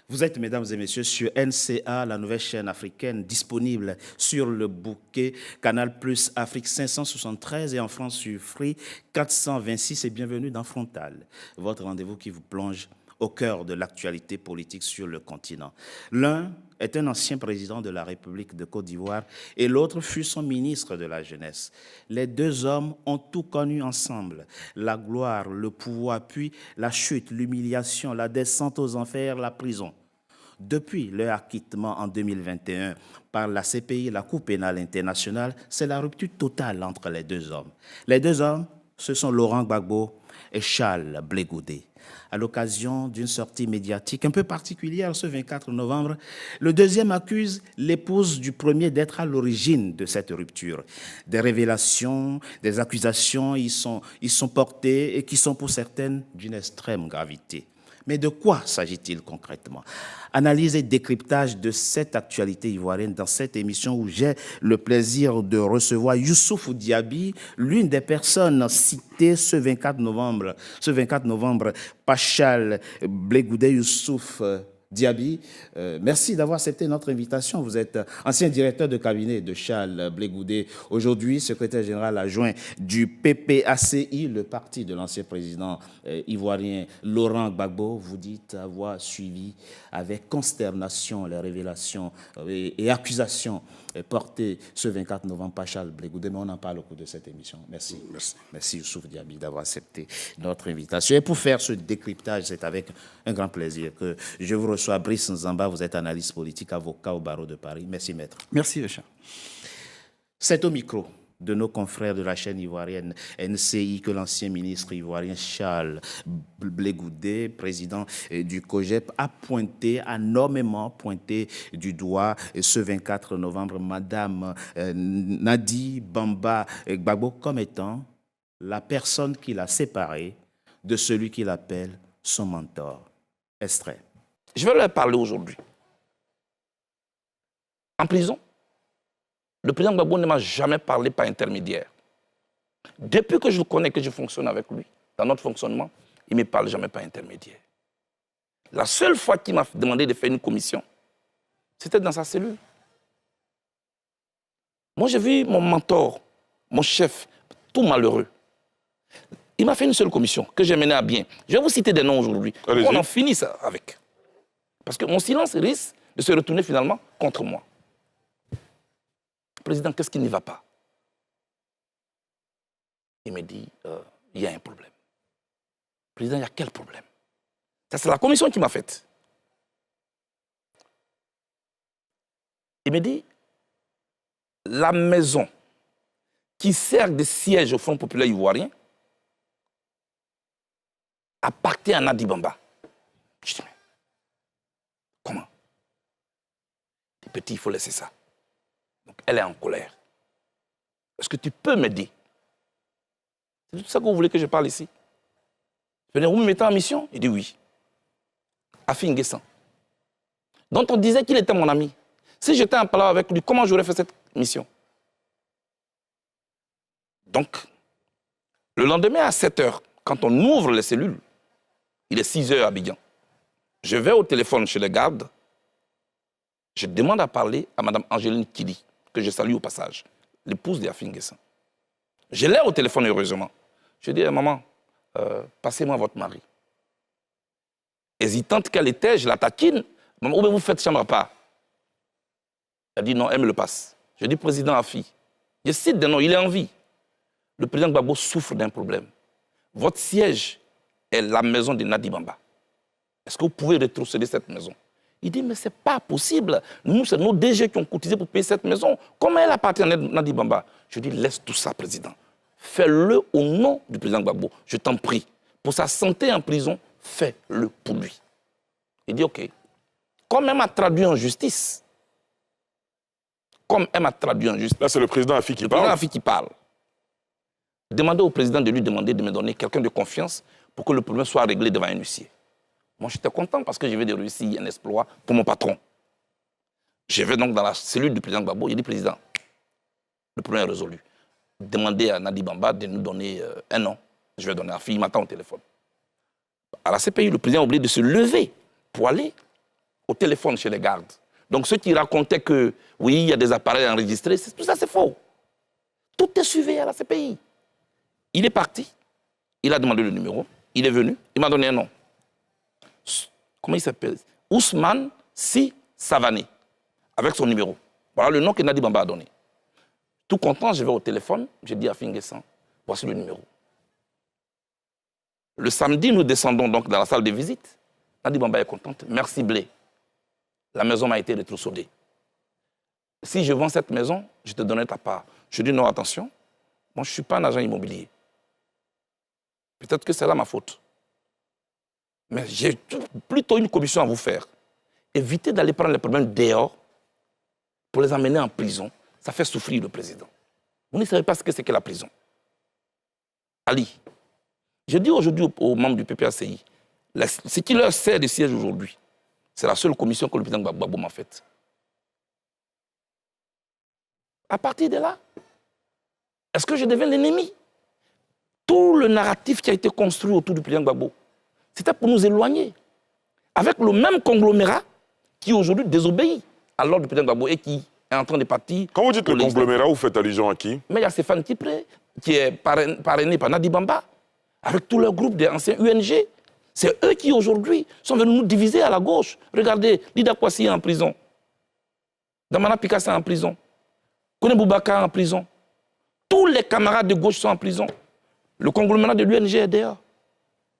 Vous êtes, mesdames et messieurs, sur NCA, la nouvelle chaîne africaine disponible sur le bouquet Canal Plus Afrique 573 et en France sur Free 426 et bienvenue dans Frontal, votre rendez-vous qui vous plonge au cœur de l'actualité politique sur le continent. L'un est un ancien président de la République de Côte d'Ivoire et l'autre fut son ministre de la Jeunesse. Les deux hommes ont tout connu ensemble, la gloire, le pouvoir, puis la chute, l'humiliation, la descente aux enfers, la prison. Depuis leur acquittement en 2021 par la CPI, la Cour pénale internationale, c'est la rupture totale entre les deux hommes. Les deux hommes, ce sont Laurent Gbagbo et Charles Blé Goudé. À l'occasion d'une sortie médiatique un peu particulière ce 24 novembre, le deuxième accuse l'épouse du premier d'être à l'origine de cette rupture. Des révélations, des accusations y sont portées et qui sont pour certaines d'une extrême gravité. Mais de quoi s'agit-il concrètement? Analyse et décryptage de cette actualité ivoirienne dans cette émission où j'ai le plaisir de recevoir Youssouf Diaby, l'une des personnes citées ce 24 novembre par Charles Blé Goudé. Youssouf Diaby, merci d'avoir accepté notre invitation. Vous êtes ancien directeur de cabinet de Charles Blé Goudé, aujourd'hui secrétaire général adjoint du PPACI, le parti de l'ancien président ivoirien Laurent Gbagbo. Vous dites avoir suivi avec consternation les révélations et accusations portées ce 24 novembre par Charles Blé Goudé, mais on en parle au cours de cette émission. Merci. Merci Youssouf Diaby d'avoir accepté notre invitation. Et pour faire ce décryptage, c'est avec un grand plaisir que je vous reçois. Brice Nzamba, vous êtes analyste politique, avocat au barreau de Paris. Merci, maître. Merci, Richard. C'est au micro de nos confrères de la chaîne ivoirienne NCI que l'ancien ministre ivoirien Charles Blé Goudé, président du COJEP, a nommément pointé du doigt ce 24 novembre Madame Nadi Bamba Gbagbo comme étant la personne qui l'a séparé de celui qu'il appelle son mentor. Extrait. Je vais leur parler aujourd'hui. En prison, le président Gbagbo ne m'a jamais parlé par intermédiaire. Depuis que je le connais, que je fonctionne avec lui, dans notre fonctionnement, il ne me parle jamais par intermédiaire. La seule fois qu'il m'a demandé de faire une commission, c'était dans sa cellule. Moi, j'ai vu mon mentor, mon chef, tout malheureux. Il m'a fait une seule commission que j'ai menée à bien. Je vais vous citer des noms aujourd'hui. On en finit ça avec. Parce que mon silence risque de se retourner finalement contre moi. Président, qu'est-ce qui n'y va pas? Il me dit, il y a un problème. Président, il y a quel problème? Ça, c'est la commission qui m'a faite. Il me dit, la maison qui sert de siège au Front populaire ivoirien appartient à Nadi Bamba. Je dis, mais comment? Les petits, il faut laisser ça. Donc, elle est en colère. Est-ce que tu peux m'aider? C'est tout ça que vous voulez que je parle ici? Je vais dire, vous me mettez en mission? Il dit oui. Afi Nguessan, dont on disait qu'il était mon ami. Si j'étais en parlant avec lui, comment j'aurais fait cette mission? Donc, le lendemain à 7 h, quand on ouvre les cellules, il est 6 h à Abidjan. Je vais au téléphone chez les gardes. Je demande à parler à Mme Angéline Kili, que je salue au passage, l'épouse d'Afi Nguessan. Je l'ai au téléphone, heureusement. Je dis, maman, passez-moi votre mari. Hésitante qu'elle était, je la taquine. Maman, où vous faites chambre à part? Elle dit, non, elle me le passe. Je dis, président Afi, je cite des noms, il est en vie. Le président Gbagbo souffre d'un problème. Votre siège est la maison de Nadi Bamba. Est-ce que vous pouvez rétrocéder cette maison? Il dit, mais ce n'est pas possible. Nous, c'est nos DG qui ont cotisé pour payer cette maison. Comment elle appartient à Nadi Bamba? Je dis, laisse tout ça, président. Fais-le au nom du président Gbagbo. Je t'en prie. Pour sa santé en prison, fais-le pour lui. Il dit, OK. Comme elle m'a traduit en justice, là, c'est le président Afi qui parle. Le président Afi qui parle. Demandez au président de lui demander de me donner quelqu'un de confiance pour que le problème soit réglé devant un huissier. Moi, j'étais content parce que je vais de réussir un exploit pour mon patron. Je vais donc dans la cellule du président Gbagbo. Il dit, président, le problème est résolu. Demandez à Nadi Bamba de nous donner un nom. Je vais donner Afi, il m'attend au téléphone. À la CPI, le président a oublié de se lever pour aller au téléphone chez les gardes. Donc ceux qui racontaient que, oui, il y a des appareils enregistrés, tout ça c'est faux. Tout est suivi à la CPI. Il est parti, il a demandé le numéro, il est venu, il m'a donné un nom. Comment il s'appelle? Ousmane Si Savané, avec son numéro. Voilà le nom que Nadi Bamba a donné. Tout content, je vais au téléphone, je dis à Finguessan, voici le numéro. Le samedi, nous descendons donc dans la salle de visite. Nadi Bamba est contente. Merci Blé. La maison m'a été rétrocédée. Si je vends cette maison, je te donnerai ta part. Je dis non, attention, moi je ne suis pas un agent immobilier. Peut-être que c'est là ma faute. Mais j'ai plutôt une commission à vous faire. Évitez d'aller prendre les problèmes dehors pour les emmener en prison. Ça fait souffrir le président. Vous ne savez pas ce que c'est que la prison. Ali, je dis aujourd'hui aux membres du PPACI, ce qui leur sert de siège aujourd'hui, c'est la seule commission que le président Gbagbo m'a faite. À partir de là, est-ce que je deviens l'ennemi? Tout le narratif qui a été construit autour du président Gbagbo, c'était pour nous éloigner. Avec le même conglomérat qui aujourd'hui désobéit à l'ordre du président Gbagbo et qui est en train de partir. Quand vous dites le conglomérat, vous faites allusion à qui? Mais il y a Stéphane Tipré, qui est parrainé par Nadi Bamba, avec tout leur groupe des anciens UNG. C'est eux qui aujourd'hui sont venus nous diviser à la gauche. Regardez, Lida Kwasi est en prison. Damana Picasso est en prison. Kone Boubacar en prison. Tous les camarades de gauche sont en prison. Le conglomérat de l'UNG est dehors.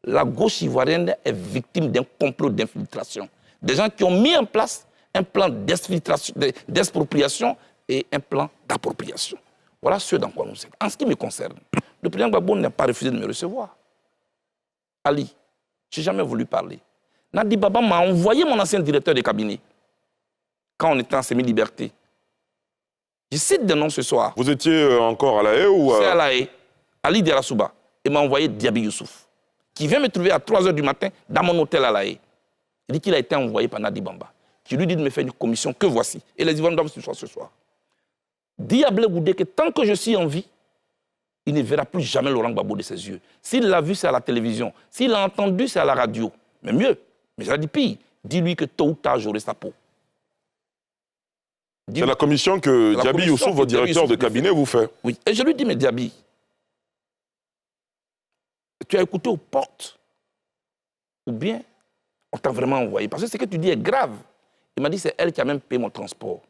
La gauche ivoirienne est victime d'un complot d'infiltration. Des gens qui ont mis en place un plan d'expropriation et un plan d'appropriation. Voilà ce dans quoi nous sommes. En ce qui me concerne, le président Gbagbo n'a pas refusé de me recevoir. Ali, je n'ai jamais voulu parler. Nadi Baba m'a envoyé mon ancien directeur de cabinet quand on était en semi-liberté. Je cite des noms ce soir. Vous étiez encore à La Haye ou C'est à La Haye, Ali Derasouba, et m'a envoyé Diaby Youssouf, qui vient me trouver à 3 h du matin dans mon hôtel à La Haye. Il dit qu'il a été envoyé par Nadi Bamba, qui lui dit de me faire une commission que voici. Et les Ivoiriens doivent ce soir. Dis à Blé Goudé que tant que je suis en vie, il ne verra plus jamais Laurent Gbagbo de ses yeux. S'il l'a vu, c'est à la télévision. S'il l'a entendu, c'est à la radio. Mais mieux, mais j'ai dit pire, dis-lui que tôt ou tard, j'aurai sa peau. C'est la commission que Diaby Youssouf, votre directeur de cabinet, vous fait. Oui, et je lui dis, mais Diaby, tu as écouté aux portes ou bien on t'a vraiment envoyé? Parce que ce que tu dis est grave. Il m'a dit, c'est elle qui a même payé mon transport.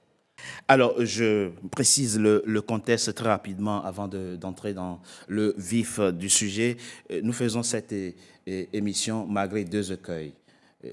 Alors, je précise le contexte très rapidement avant d'entrer dans le vif du sujet. Nous faisons cette émission malgré 2 écueils.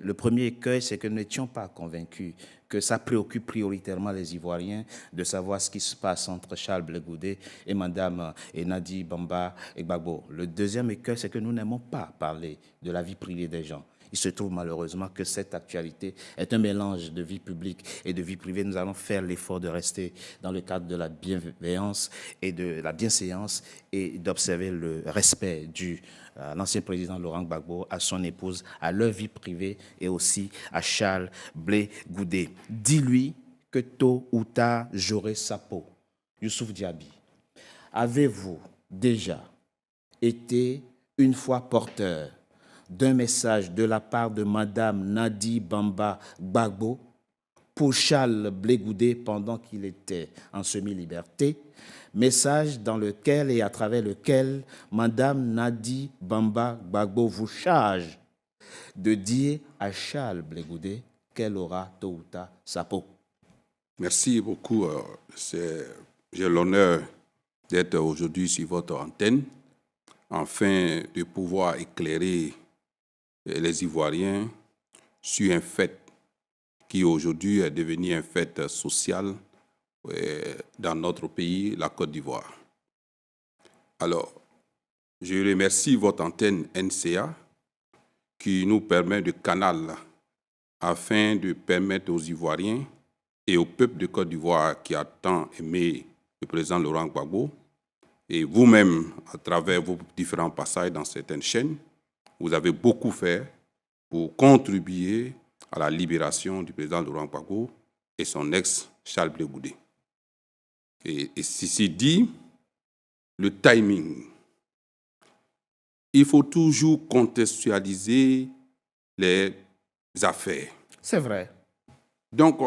Le premier écueil, c'est que nous n'étions pas convaincus que ça préoccupe prioritairement les Ivoiriens de savoir ce qui se passe entre Charles Blé Goudé et Madame Nadi Bamba Gbagbo. Le deuxième écueil, c'est que nous n'aimons pas parler de la vie privée des gens. Il se trouve malheureusement que cette actualité est un mélange de vie publique et de vie privée. Nous allons faire l'effort de rester dans le cadre de la bienveillance et de la bienséance et d'observer le respect dû à l'ancien président Laurent Gbagbo, à son épouse, à leur vie privée et aussi à Charles Blé Goudé. Dis-lui que tôt ou tard, j'aurai sa peau. Youssouf Diaby, avez-vous déjà été une fois porteur d'un message de la part de Madame Nadi Bamba Gbagbo pour Charles Blé Goudé pendant qu'il était en semi-liberté, message dans lequel et à travers lequel Madame Nadi Bamba Gbagbo vous charge de dire à Charles Blé Goudé qu'elle aura tôt ou tard sa peau. Merci beaucoup. J'ai l'honneur d'être aujourd'hui sur votre antenne afin de pouvoir éclairer les Ivoiriens sur un fait qui aujourd'hui est devenu un fait social dans notre pays, la Côte d'Ivoire. Alors, je remercie votre antenne NCA qui nous permet de canal afin de permettre aux Ivoiriens et au peuple de Côte d'Ivoire qui a tant aimé le président Laurent Gbagbo et vous-même, à travers vos différents passages dans certaines chaînes, vous avez beaucoup fait pour contribuer à la libération du président Laurent Gbagbo et son ex Charles Blé Goudé. Et ceci dit, le timing. Il faut toujours contextualiser les affaires. C'est vrai. Donc,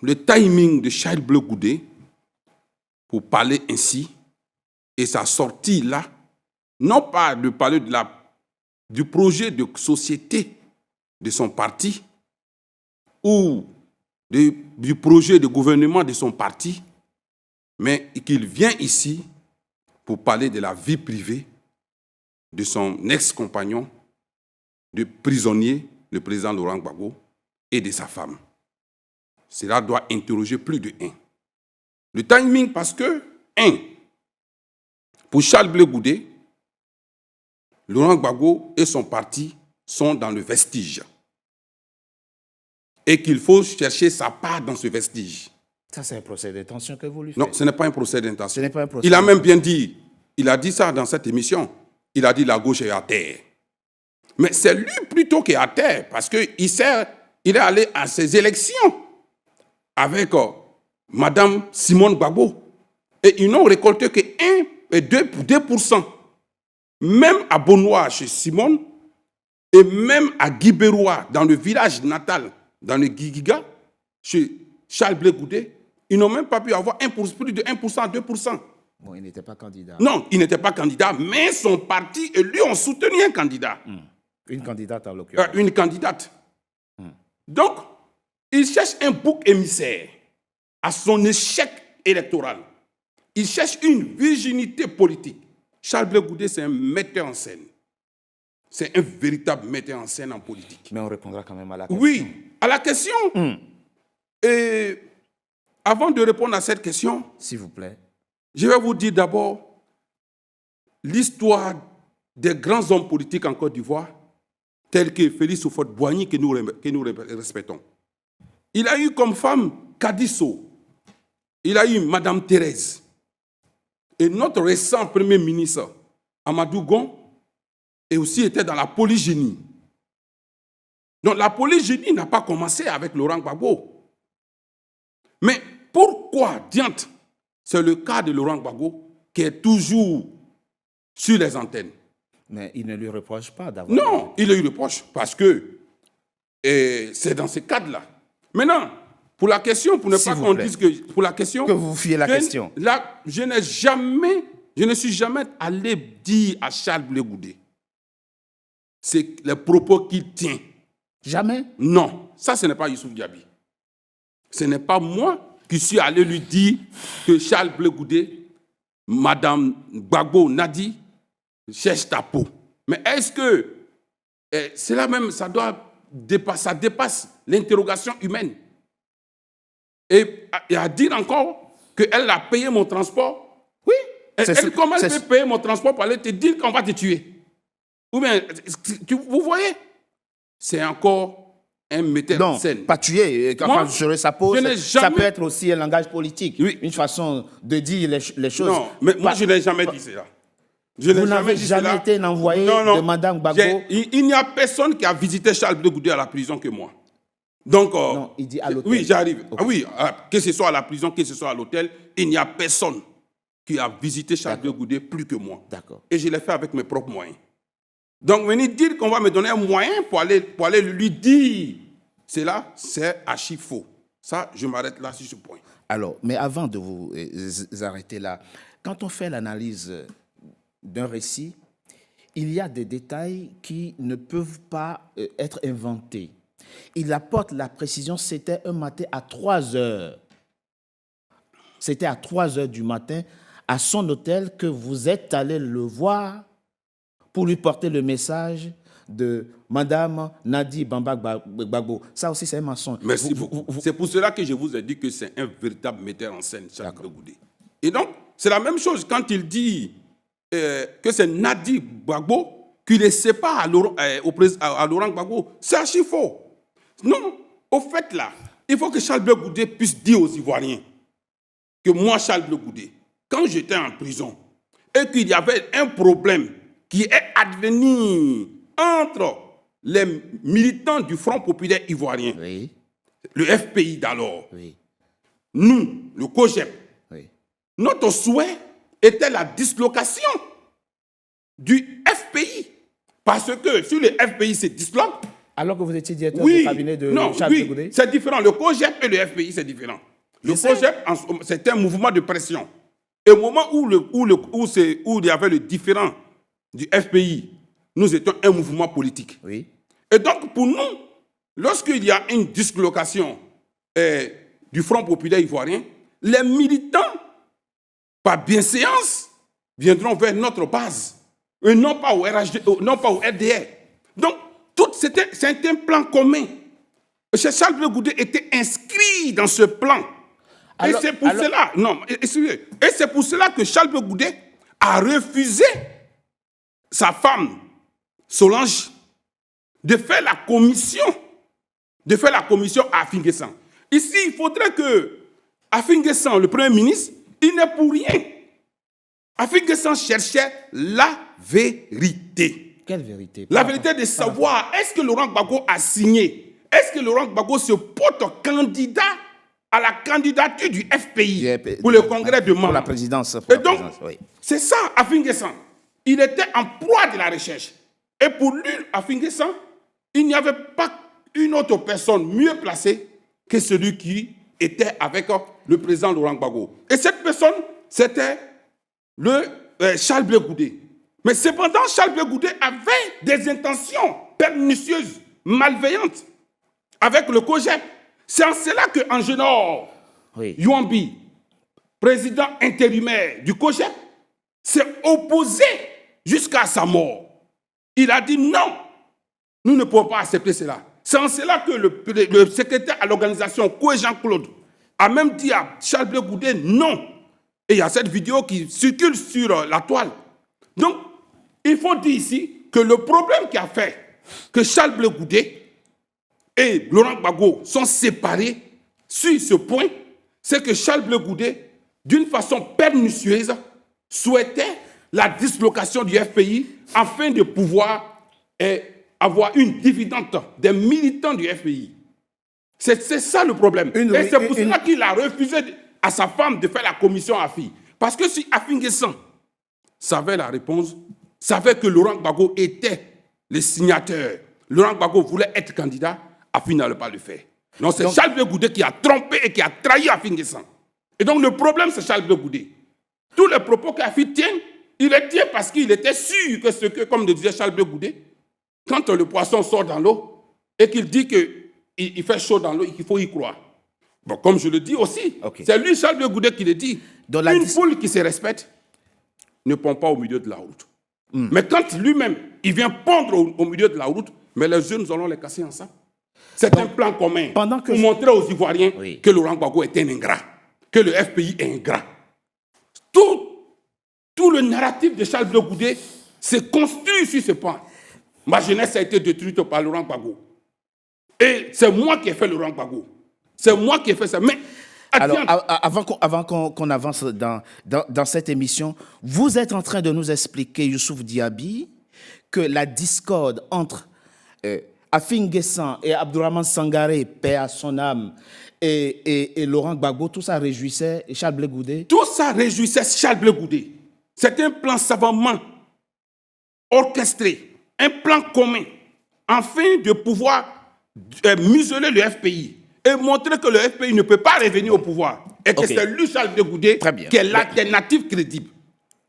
le timing de Charles Blé Goudé, pour parler ainsi, et sa sortie là, non pas de parler du projet de société de son parti ou du projet de gouvernement de son parti, mais qu'il vient ici pour parler de la vie privée de son ex-compagnon, de prisonnier, le président Laurent Gbagbo, et de sa femme. Cela doit interroger plus de un. Le timing, parce que, pour Charles Blé Goudé, Laurent Gbagbo et son parti sont dans le vestige. Et qu'il faut chercher sa part dans ce vestige. Ça, c'est un procès d'intention que vous lui faites. Non, ce n'est pas un procès d'intention. Ce n'est pas un procès. Il a même bien dit, il a dit ça dans cette émission, il a dit la gauche est à terre. Mais c'est lui plutôt qui est à terre, parce qu'il est allé à ces élections avec Madame Simone Gbagbo. Et ils n'ont récolté que 1 et 2%. Même à Bonnois, chez Simone, et même à Guibérois, dans le village natal, dans le Guigiga, chez Charles Blé Goudé, ils n'ont même pas pu avoir plus de 1%, 2%. Bon, il n'était pas candidat. Non, il n'était pas candidat, mais son parti et lui ont soutenu un candidat. Une candidate en l'occurrence. Une candidate. Donc, il cherche un bouc émissaire à son échec électoral. Il cherche une virginité politique. Charles Blé Goudé, c'est un metteur en scène. C'est un véritable metteur en scène en politique. Mais on répondra quand même à la question. Oui, à la question. Et avant de répondre à cette question, s'il vous plaît, je vais vous dire d'abord l'histoire des grands hommes politiques en Côte d'Ivoire, tels que Félix Houphouët-Boigny, que nous respectons. Il a eu comme femme Kadisso. Il a eu Madame Thérèse. Et notre récent Premier ministre, Amadou Gon, et aussi était dans la polygénie. Donc la polygénie n'a pas commencé avec Laurent Gbagbo. Mais pourquoi, diante, c'est le cas de Laurent Gbagbo qui est toujours sur les antennes? Mais il ne lui reproche pas d'avoir... Non, il lui reproche parce que c'est dans ce cadre-là. Maintenant, pour la question, pour ne pas qu'on dise que... Pour la question... Que vous fiez la question. Là, je ne suis jamais allé dire à Charles Blé Goudé, c'est les propos qu'il tient. Jamais? Non, ça ce n'est pas Youssouf Diaby. Ce n'est pas moi qui suis allé lui dire que Charles Blé Goudé, Madame Gbagbo Nadi, cherche ta peau. Mais est-ce que cela même, ça dépasse l'interrogation humaine? Et à dire encore qu'elle a payé mon transport? Oui. Comment elle peut payer mon transport pour aller te dire qu'on va te tuer? Ou bien, vous voyez? C'est encore un metteur en scène. Non, pas tuer. Quand je sa peau, ça peut être aussi un langage politique. Oui. Une façon de dire les choses. Non, mais moi, je n'ai jamais dit cela. Vous n'avez jamais été un envoyé de Madame Gbagbo? Il n'y a personne qui a visité Charles Blé Goudé à la prison que moi. Donc, non, il dit à l'hôtel. Oui, j'arrive. Okay. Oui, que ce soit à la prison, que ce soit à l'hôtel, il n'y a personne qui a visité Charles Blé Goudé plus que moi. D'accord. Et je l'ai fait avec mes propres moyens. Donc, venir dire qu'on va me donner un moyen pour aller lui dire cela, c'est archi faux. Ça, je m'arrête là sur ce point. Alors, mais avant de vous arrêter là, quand on fait l'analyse d'un récit, il y a des détails qui ne peuvent pas être inventés. Il apporte la précision, c'était un matin à 3 heures. C'était à 3 heures du matin, à son hôtel, que vous êtes allé le voir pour lui porter le message de Madame Nadi Bamba Gbagbo. Ça aussi, c'est un mensonge. Merci beaucoup. C'est pour cela que je vous ai dit que c'est un véritable metteur en scène, Charles Blé Goudé. Et donc, c'est la même chose quand il dit que c'est Nadi Gbagbo qui les sépare à Laurent Gbagbo. C'est archi faux. Non, au fait là, il faut que Charles Blé Goudé puisse dire aux Ivoiriens que moi, Charles Blé Goudé, quand j'étais en prison et qu'il y avait un problème qui est advenu entre les militants du Front populaire ivoirien, oui, le FPI d'alors, oui, nous, le COGEP, oui, notre souhait était la dislocation du FPI. Parce que si le FPI se disloque, Alors que vous étiez directeur du cabinet de Charles Blé Goudé? C'est différent. Le COJEP et le FPI, c'est différent. Le COJEP, c'est un mouvement de pression. Et au moment où il y avait le différent du FPI, nous étions un mouvement politique. Oui. Et donc, pour nous, lorsqu'il y a une dislocation du Front populaire ivoirien, les militants, par bienséance, viendront vers notre base, et non pas au RDR. Donc, c'est un plan commun. M. Charles Blé Goudé était inscrit dans ce plan. Et c'est pour cela, et c'est pour cela que Charles Blé Goudé a refusé sa femme, Solange, de faire la commission à Afin-Guessan. Ici, il faudrait que Afin-Guessan, le Premier ministre, il n'est pour rien. Afin-Guessan cherchait la vérité. Quelle vérité? La vérité de savoir, est-ce que Laurent Gbagbo a signé? Est-ce que Laurent Gbagbo se porte candidat à la candidature du FPI pour le congrès de membres? Pour la présidence. Et donc, c'est ça, Afin-Guessan. Il était en proie de la recherche. Et pour lui, Afin-Guessan, il n'y avait pas une autre personne mieux placée que celui qui était avec le président Laurent Gbagbo. Et cette personne, c'était Charles Blé Goudé. Mais cependant, Charles Blé Goudé avait des intentions pernicieuses, malveillantes, avec le COJEP. C'est en cela que Angénor Youambi, président intérimaire du COJEP, s'est opposé jusqu'à sa mort. Il a dit non, nous ne pouvons pas accepter cela. C'est en cela que le secrétaire à l'organisation, Koué Jean-Claude, a même dit à Charles Blé Goudé non. Et il y a cette vidéo qui circule sur la toile. Donc, il faut dire ici que le problème qui a fait que Charles Blé Goudé et Laurent Gbagbo sont séparés sur ce point, c'est que Charles Blé Goudé, d'une façon pernicieuse, souhaitait la dislocation du FPI afin de pouvoir avoir une dividende des militants du FPI. C'est ça le problème. Et c'est pour cela qu'il a refusé à sa femme de faire la commission AFI. Parce que si Afin-Guessan savait la réponse, savait que Laurent Gbagbo était le signateur, Laurent Gbagbo voulait être candidat, Afin n'allait pas le faire. Non, c'est Charles Blé Goudé qui a trompé et qui a trahi Afin-Guessan. Et donc le problème, c'est Charles Blé Goudé. Tous les propos qu'Afin tient, il les tient parce qu'il était sûr que comme le disait Charles Blé Goudé, quand le poisson sort dans l'eau et qu'il dit qu'il fait chaud dans l'eau, il faut y croire. Bon, comme je le dis aussi, c'est lui, Charles Blé Goudé, qui le dit. Une foule qui se respecte ne pond pas au milieu de la route. Mais quand lui-même, il vient pondre au milieu de la route, mais les jeunes allons les casser ensemble. C'est un plan commun pour montrer aux Ivoiriens que Laurent Gbagbo est un ingrat, que le FPI est ingrat. Tout le narratif de Charles Blé Goudé se construit sur ce point. Ma jeunesse a été détruite par Laurent Gbagbo. Et c'est moi qui ai fait Laurent Gbagbo. C'est moi qui ai fait ça. Mais alors, avant qu'on avance dans cette émission, vous êtes en train de nous expliquer, Youssouf Diaby, que la discorde entre Afin-Guessan et Abdourahmane Sangaré, paix à son âme, et Laurent Gbagbo, tout ça réjouissait Charles Blé Goudé? Tout ça réjouissait Charles Blé Goudé. C'est un plan savamment orchestré, un plan commun, afin de pouvoir museler le FPI et montrer que le FPI ne peut pas revenir au pouvoir. Et que c'est lui, Charles Blé Goudé, qui est l'alternative crédible.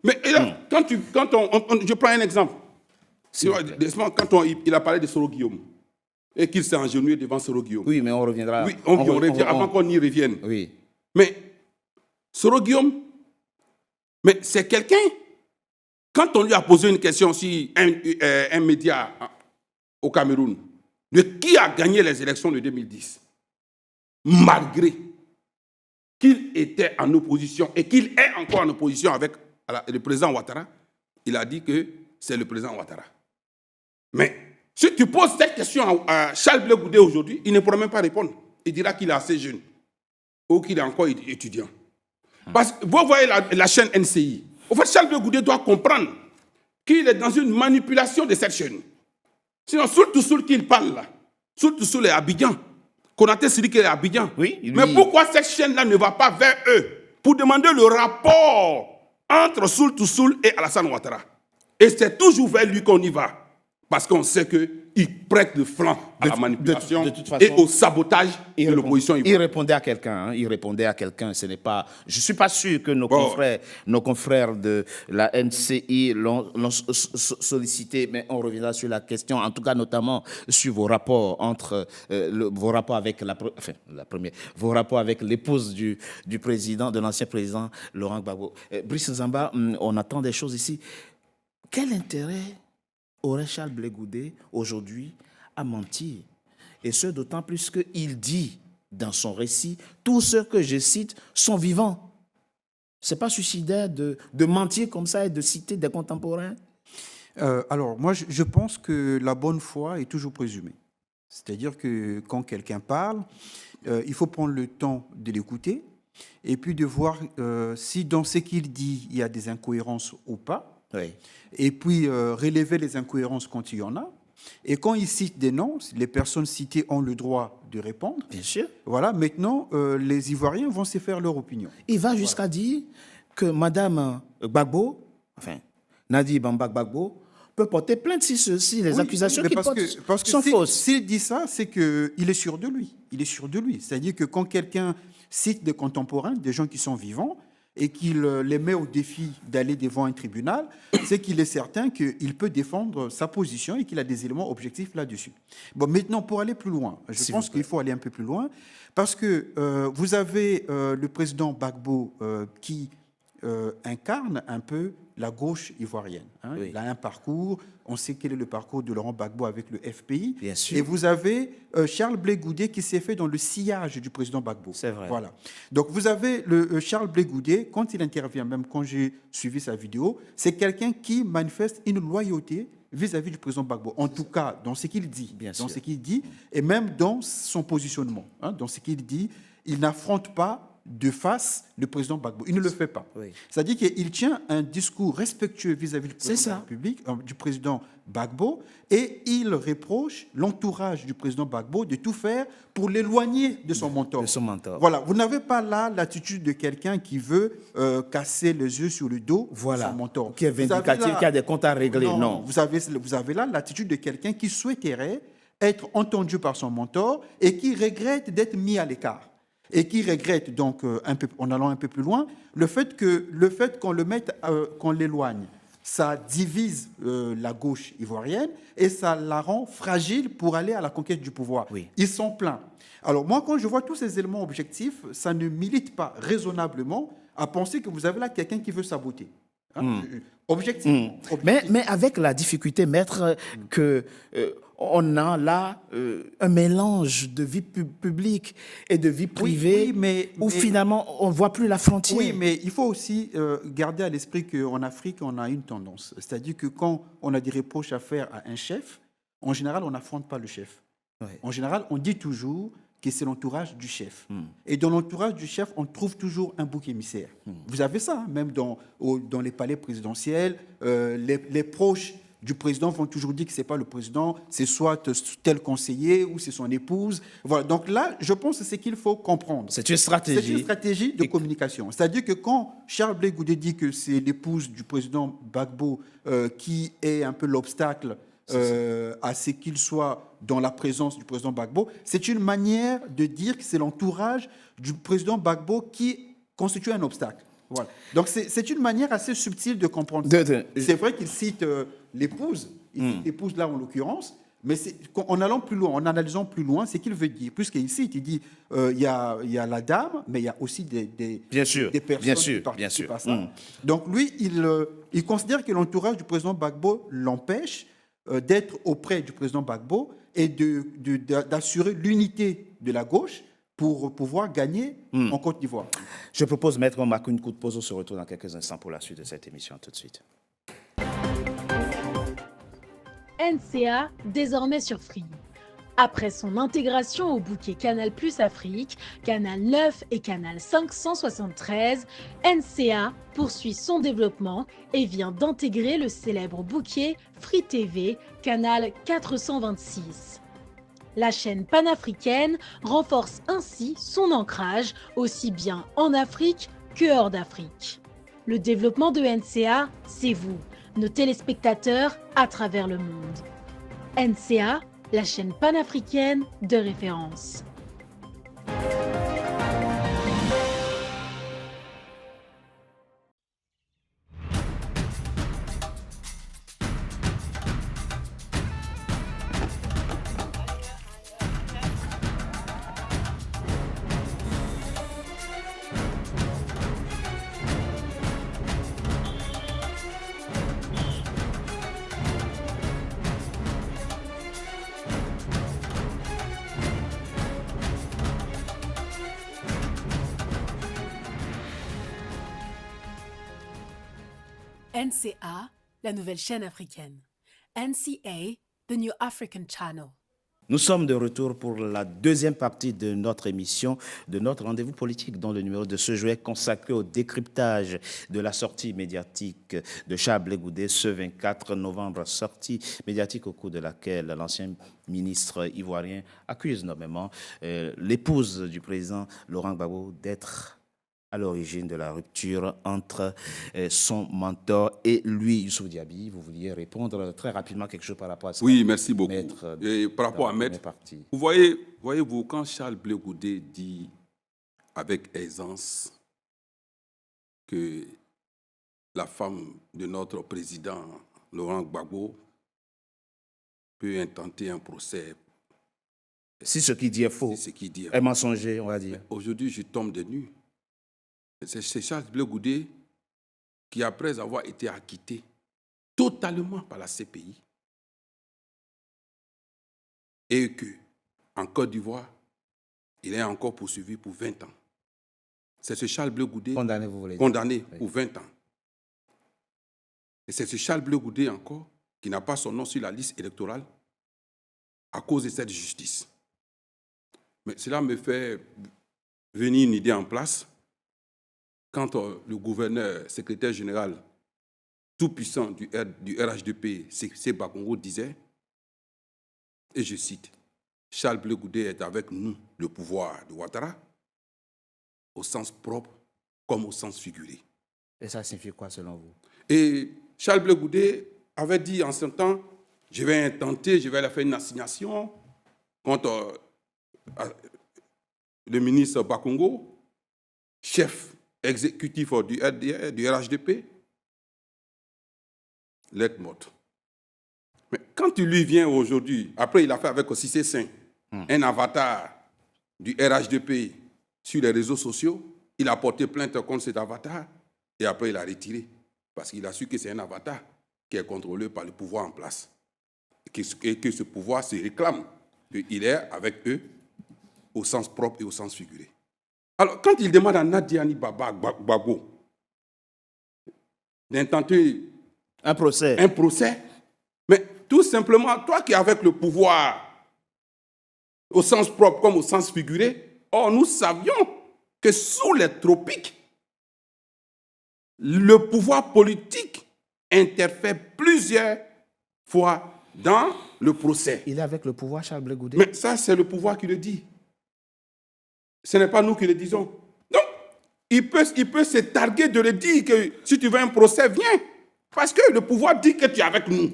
Mais je prends un exemple. Quand il a parlé de Soro Guillaume et qu'il s'est agenouillé devant Soro Guillaume. Oui, mais on reviendra. Oui, on revient avant qu'on y revienne. Oui. Mais Soro Guillaume, mais c'est quelqu'un, quand on lui a posé une question sur un média au Cameroun, de qui a gagné les élections de 2010, malgré qu'il était en opposition et qu'il est encore en opposition avec le président Ouattara, il a dit que c'est le président Ouattara. Mais si tu poses cette question à Charles Blé Goudé aujourd'hui, il ne pourra même pas répondre. Il dira qu'il est assez jeune ou qu'il est encore étudiant. Parce que vous voyez la chaîne NCI. En fait, Charles Blé Goudé doit comprendre qu'il est dans une manipulation de cette chaîne. Sinon, surtout qu'il parle là, surtout est Abidjan. Konaté Sidiki est Abidjan. Oui, mais pourquoi cette chaîne-là ne va pas vers eux pour demander le rapport entre Soul et Alassane Ouattara? Et c'est toujours vers lui qu'on y va. parce qu'on sait qu'il prête le flanc à la manipulation de toute façon, et au sabotage de l'opposition. Il répondait à quelqu'un. Hein, il répondait à quelqu'un. Ce n'est pas. Je suis pas sûr que nos confrères de la NCI l'ont sollicité, mais on reviendra sur la question. En tout cas, notamment sur vos rapports vos rapports avec vos rapports avec l'épouse du président, de l'ancien président Laurent Gbagbo. Brice Nzamba, on attend des choses ici. Quel intérêt aurait Charles Blé Goudé aujourd'hui à mentir? Et ce, d'autant plus qu'il dit dans son récit, tous ceux que je cite sont vivants. Ce n'est pas suicidaire de mentir comme ça et de citer des contemporains? Alors, moi, je pense que la bonne foi est toujours présumée. C'est-à-dire que quand quelqu'un parle, il faut prendre le temps de l'écouter et puis de voir si dans ce qu'il dit, il y a des incohérences ou pas. Oui. Et puis relever les incohérences quand il y en a. Et quand il cite des noms, les personnes citées ont le droit de répondre. Bien sûr. Voilà, maintenant, les Ivoiriens vont se faire leur opinion. Il va jusqu'à dire que Madame Gbagbo, Nadi Bamba Gbagbo, peut porter plainte si les accusations qu'il porte sont fausses. S'il dit ça, c'est qu'il est sûr de lui. Il est sûr de lui. C'est-à-dire que quand quelqu'un cite des contemporains, des gens qui sont vivants, et qu'il les met au défi d'aller devant un tribunal, c'est qu'il est certain qu'il peut défendre sa position et qu'il a des éléments objectifs là-dessus. Bon, maintenant, pour aller plus loin, je pense qu'il faut aller un peu plus loin, parce que vous avez le président Gbagbo qui incarne un peu la gauche ivoirienne. Hein. Oui. Il a un parcours, on sait quel est le parcours de Laurent Gbagbo avec le FPI. Bien sûr. Et vous avez Charles Blé Goudé qui s'est fait dans le sillage du président Gbagbo. C'est vrai. Voilà. Donc vous avez Charles Blé Goudé, quand il intervient, même quand j'ai suivi sa vidéo, c'est quelqu'un qui manifeste une loyauté vis-à-vis du président Gbagbo. En tout cas, dans ce qu'il dit. Bien dans sûr. ce qu'il dit, et même dans son positionnement. Hein, dans ce qu'il dit, il n'affronte pas de face le président Gbagbo. Il ne le fait pas. Oui. C'est-à-dire qu'il tient un discours respectueux vis-à-vis du président C'est ça. de la République, du président Gbagbo, et il reproche l'entourage du président Gbagbo de tout faire pour l'éloigner de son mentor. De son mentor. Voilà, vous n'avez pas là l'attitude de quelqu'un qui veut casser les yeux sur le dos de son mentor. Qui est vindicatif, qui a des comptes à régler. Non. Vous avez là l'attitude de quelqu'un qui souhaiterait être entendu par son mentor et qui regrette d'être mis à l'écart. Et qui regrette, donc, en allant un peu plus loin, le fait qu'on le mette, qu'on l'éloigne, ça divise la gauche ivoirienne et ça la rend fragile pour aller à la conquête du pouvoir. Oui. Ils sont pleins. Alors moi, quand je vois tous ces éléments objectifs, ça ne milite pas raisonnablement à penser que vous avez là quelqu'un qui veut saboter. Hein? Objectif. Mais avec la difficulté, maître, que on a là un mélange de vie publique et de vie privée, où finalement on ne voit plus la frontière. Oui, mais il faut aussi garder à l'esprit qu'en Afrique, on a une tendance. C'est-à-dire que quand on a des reproches à faire à un chef, en général, on n'affronte pas le chef. Oui. En général, on dit toujours que c'est l'entourage du chef. Et dans l'entourage du chef, on trouve toujours un bouc émissaire. Vous avez ça, hein, même dans les palais présidentiels, les proches du président vont toujours dire que ce n'est pas le président, c'est soit tel conseiller ou c'est son épouse. Voilà. Donc là, je pense que c'est ce qu'il faut comprendre. C'est une stratégie. C'est une stratégie de communication. C'est-à-dire que quand Charles Blé Goudé dit que c'est l'épouse du président Gbagbo qui est un peu l'obstacle à ce qu'il soit dans la présence du président Gbagbo, c'est une manière de dire que c'est l'entourage du président Gbagbo qui constitue un obstacle. Voilà. Donc c'est une manière assez subtile de comprendre. C'est vrai qu'il cite l'épouse, il cite l'épouse là en l'occurrence, mais en allant plus loin, en analysant plus loin, c'est qu'il veut dire, puisqu'il cite, il dit il y a la dame, mais il y a aussi des personnes qui participent à ça. Donc lui, il considère que l'entourage du président Gbagbo l'empêche d'être auprès du président Gbagbo et d'assurer l'unité de la gauche pour pouvoir gagner en Côte d'Ivoire. Je propose, maître, on marque une coup de pause, on se retrouve dans quelques instants pour la suite de cette émission. Tout de suite. NCA, désormais sur Free. Après son intégration au bouquet Canal+ Afrique, Canal 9 et Canal 573, NCA poursuit son développement et vient d'intégrer le célèbre bouquet Free TV, Canal 426. La chaîne panafricaine renforce ainsi son ancrage aussi bien en Afrique que hors d'Afrique. Le développement de NCA, c'est vous, nos téléspectateurs à travers le monde. NCA, la chaîne panafricaine de référence. NCA, la nouvelle chaîne africaine. NCA, the New African Channel. Nous sommes de retour pour la deuxième partie de notre émission, de notre rendez-vous politique, dont le numéro de ce jour est consacré au décryptage de la sortie médiatique de Charles Blé Goudé ce 24 novembre. Sortie médiatique au cours de laquelle l'ancien ministre ivoirien accuse nommément l'épouse du président Laurent Gbagbo d'être à l'origine de la rupture entre son mentor et lui. Youssouf Diaby, vous vouliez répondre très rapidement quelque chose par rapport à ça? Oui, merci beaucoup. Maître, et par rapport à Maître, partie. voyez-vous, quand Charles Blé Goudé dit avec aisance que la femme de notre président Laurent Gbagbo peut intenter un procès. Si ce qu'il dit est faux, Ce qu'il dit est mensonger, on va dire. Aujourd'hui, je tombe de nu. C'est Charles Blé Goudé qui, après avoir été acquitté totalement par la CPI, et que, en Côte d'Ivoire, il est encore poursuivi pour 20 ans. C'est ce Charles Blé Goudé Condamné, vous voulez dire. condamné Oui. pour 20 ans. Et c'est ce Charles Blé Goudé encore qui n'a pas son nom sur la liste électorale à cause de cette justice. Mais cela me fait venir une idée en place. Quand le gouverneur, secrétaire général tout-puissant du RHDP, C. Bakongo, disait, et je cite, « Charles Blé Goudé est avec nous, le pouvoir de Ouattara, au sens propre comme au sens figuré. » Et ça signifie quoi selon vous? Et Charles Blé Goudé avait dit en ce temps, je vais intenter, je vais faire une assignation contre le ministre Bakongo, chef exécutif du RHDP, lettre morte. Mais quand il lui vient aujourd'hui, après il a fait avec Cissé Saint, un avatar du RHDP sur les réseaux sociaux, il a porté plainte contre cet avatar et après il a retiré. Parce qu'il a su que c'est un avatar qui est contrôlé par le pouvoir en place. Et que ce pouvoir se réclame qu'il est avec eux au sens propre et au sens figuré. Alors, quand il demande à Nadiani Gbagbo d'intenter Un procès. un procès, mais tout simplement, toi qui es avec le pouvoir au sens propre comme au sens figuré, or nous savions que sous les tropiques, le pouvoir politique interfère plusieurs fois dans le procès. Il est avec le pouvoir, Charles Blé Goudé? Mais ça, c'est le pouvoir qui le dit. Ce n'est pas nous qui le disons. Donc, il peut se targuer de le dire que si tu veux un procès, viens. Parce que le pouvoir dit que tu es avec nous.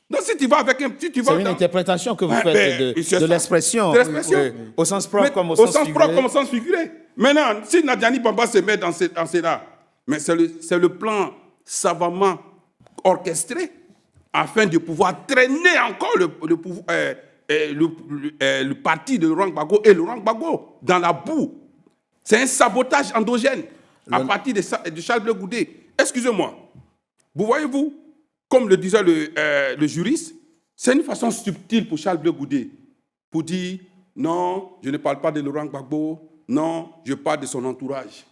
Donc, si tu vas avec un... Si tu vas C'est une interprétation que vous faites de l'expression. C'est l'expression. Au sens propre comme au au sens sens figuré. propre comme au sens figuré. Maintenant, si Nadiani Bamba se met dans cela, mais c'est le plan savamment orchestré afin de pouvoir traîner encore le parti de Laurent Gbagbo et Laurent Gbagbo dans la boue. C'est un sabotage endogène à partir de Charles Blé Goudé. Excusez-moi. Vous voyez-vous, comme le disait le juriste, c'est une façon subtile pour Charles Blé Goudé pour dire non, je ne parle pas de Laurent Gbagbo, non, je parle de son entourage.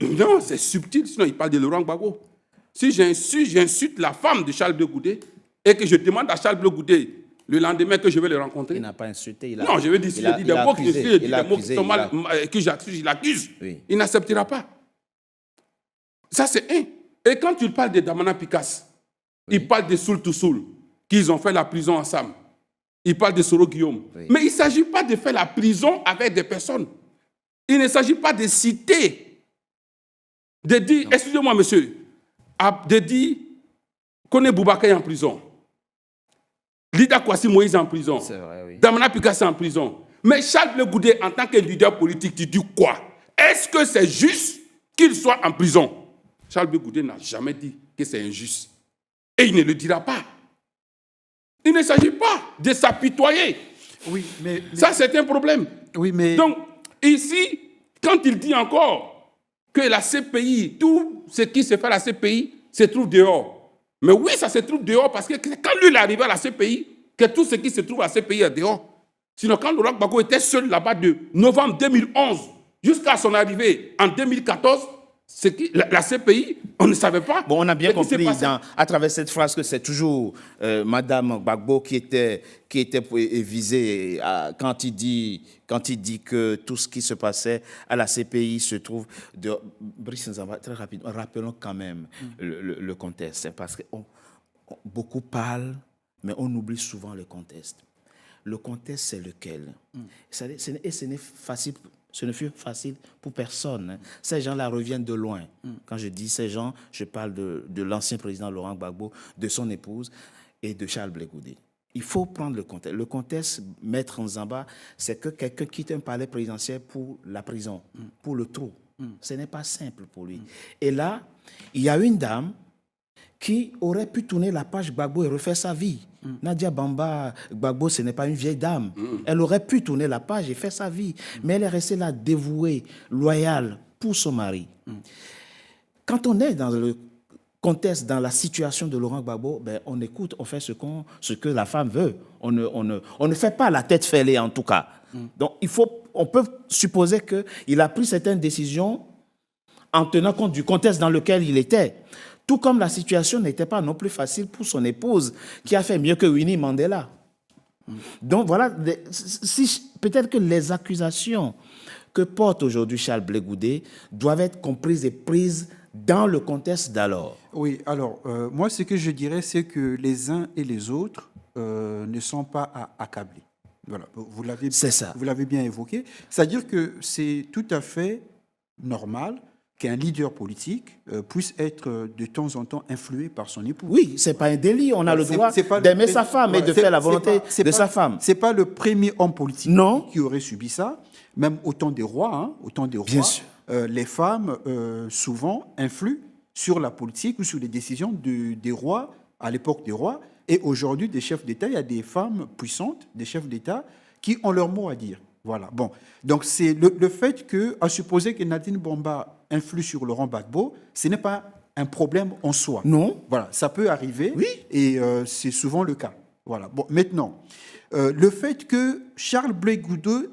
Non, c'est subtil, sinon il parle de Laurent Gbagbo. Si j'insulte la femme de Charles Blé Goudé et que je demande à Charles Blé Goudé le lendemain que je vais le rencontrer. Il n'a pas insulté. Non, je veux dire, s'il dit des mots que j'accuse, il accuse. Oui. Il n'acceptera pas. Ça, c'est un. Et quand il parle de Damana Picasse, il parle de Soul to Soul, qu'ils ont fait la prison ensemble. Il parle de Soro Guillaume. Oui. Mais il ne s'agit pas de faire la prison avec des personnes. Il ne s'agit pas de citer, de dire, excusez-moi monsieur, de dire qu'on est Boubacar en prison. Lida Kwasi Moïse en prison. C'est vrai, oui. Damana Picasso en prison. Mais Charles Blé Goudé, en tant que leader politique, tu dis quoi? Est-ce que c'est juste qu'il soit en prison? Charles Blé Goudé n'a jamais dit que c'est injuste. Et il ne le dira pas. Il ne s'agit pas de s'apitoyer. Oui, mais Ça, c'est un problème. oui, mais Donc, ici, quand il dit encore que la CPI, tout ce qui se fait à la CPI, se trouve dehors. Mais oui, ça se trouve dehors parce que quand lui il est arrivé à la CPI, que tout ce qui se trouve à la CPI est dehors. Sinon, quand Laurent Gbagbo était seul là-bas de novembre 2011 jusqu'à son arrivée en 2014, la CPI, on ne savait pas. Bon, on a bien ce qui s'est compris passé. à travers cette phrase que c'est toujours Madame Gbagbo qui était visée quand il dit que tout ce qui se passait à la CPI se trouve de Brice Nzamba. Très rapidement, rappelons quand même le contexte, hein, parce que beaucoup parlent, mais on oublie souvent le contexte. Le contexte, c'est lequel? Et ce ne fut facile pour personne. Hein. Ces gens-là reviennent de loin. Quand je dis ces gens, je parle de l'ancien président Laurent Gbagbo, de son épouse et de Charles Blé Goudé. Il faut prendre le contexte. Le contexte, Maître Nzamba, c'est que quelqu'un quitte un palais présidentiel pour la prison, pour le trou. Ce n'est pas simple pour lui. Et là, il y a une dame qui aurait pu tourner la page Gbagbo et refaire sa vie. Nadia Bamba Gbagbo, ce n'est pas une vieille dame. Elle aurait pu tourner la page et faire sa vie. Mais elle est restée là, dévouée, loyale pour son mari. Quand on est dans le contexte, dans la situation de Laurent Gbagbo, ben, on écoute, on fait ce que la femme veut. On ne fait pas la tête fêlée, en tout cas. Donc, on peut supposer qu'il a pris certaines décisions en tenant compte du contexte dans lequel il était. Tout comme la situation n'était pas non plus facile pour son épouse, qui a fait mieux que Winnie Mandela. Donc voilà, peut-être que les accusations que porte aujourd'hui Charles Blé Goudé doivent être comprises et prises dans le contexte d'alors. oui, alors, moi, ce que je dirais, c'est que les uns et les autres ne sont pas à accabler. Voilà, C'est ça. Vous l'avez bien évoqué. C'est-à-dire que c'est tout à fait normal qu'un leader politique puisse être de temps en temps influé par son époux. Oui, ce n'est pas un délit. On a le droit C'est pas d'aimer sa femme et de faire la volonté de sa femme. Ce n'est pas le premier homme politique Non. qui aurait subi ça. Même au temps des rois, Bien sûr. les femmes, souvent, influent sur la politique ou sur les décisions des rois, à l'époque des rois. Et aujourd'hui, des chefs d'État, il y a des femmes puissantes, des chefs d'État, qui ont leur mot à dire. Voilà. Bon. Donc, c'est le fait à supposer que Nadine Bamba influe sur Laurent Gbagbo, ce n'est pas un problème en soi. Non. Voilà. Ça peut arriver. Oui. Et c'est souvent le cas. Voilà. Bon. Maintenant, le fait que Charles Blé Goudé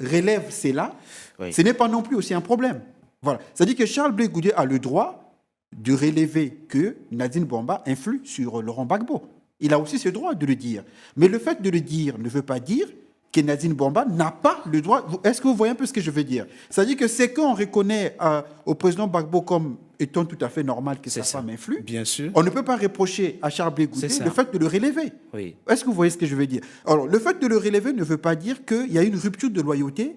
relève cela, Oui. ce n'est pas non plus aussi un problème. Voilà. C'est-à-dire que Charles Blé Goudé a le droit de relever que Nadine Bamba influe sur Laurent Gbagbo. Il a aussi ce droit de le dire. Mais le fait de le dire ne veut pas dire que Nadine Bamba n'a pas le droit. Est-ce que vous voyez un peu ce que je veux dire? C'est-à-dire que c'est quand on reconnaît au président Gbagbo comme étant tout à fait normal que sa femme influe, Bien sûr. on ne peut pas reprocher à Charles Blé Goudé C'est ça. le fait de le relever. Oui. Est-ce que vous voyez ce que je veux dire? Alors, le fait de le relever ne veut pas dire qu'il y a une rupture de loyauté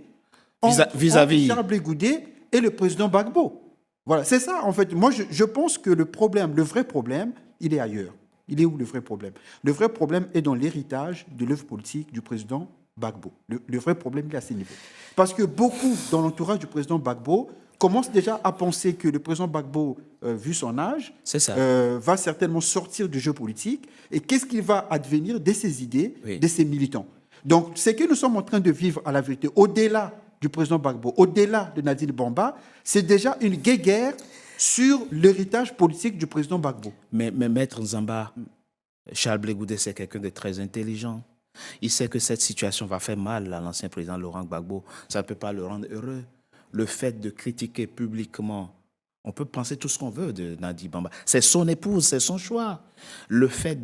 Vis-à-vis. entre Charles Blé Goudé et le président Gbagbo. Voilà, c'est ça, en fait. Moi, je pense que le vrai problème, il est ailleurs. Il est où le vrai problème? Le vrai problème est dans l'héritage de l'œuvre politique du président Gbagbo. Le vrai problème, il est à ce niveau. Parce que beaucoup dans l'entourage du président Gbagbo commencent déjà à penser que le président Gbagbo, vu son âge, C'est ça. va certainement sortir du jeu politique. Et qu'est-ce qu'il va advenir de ses idées, Oui. de ses militants? Donc, ce que nous sommes en train de vivre à la vérité, au-delà du président Gbagbo, au-delà de Nadine Bamba, c'est déjà une guéguerre sur l'héritage politique du président Gbagbo. Mais Maître Nzamba, Charles Blé Goudé, c'est quelqu'un de très intelligent. Il sait que cette situation va faire mal à l'ancien président Laurent Gbagbo. Ça ne peut pas le rendre heureux. Le fait de critiquer publiquement, on peut penser tout ce qu'on veut de Nadine Bamba. C'est son épouse, c'est son choix. Le fait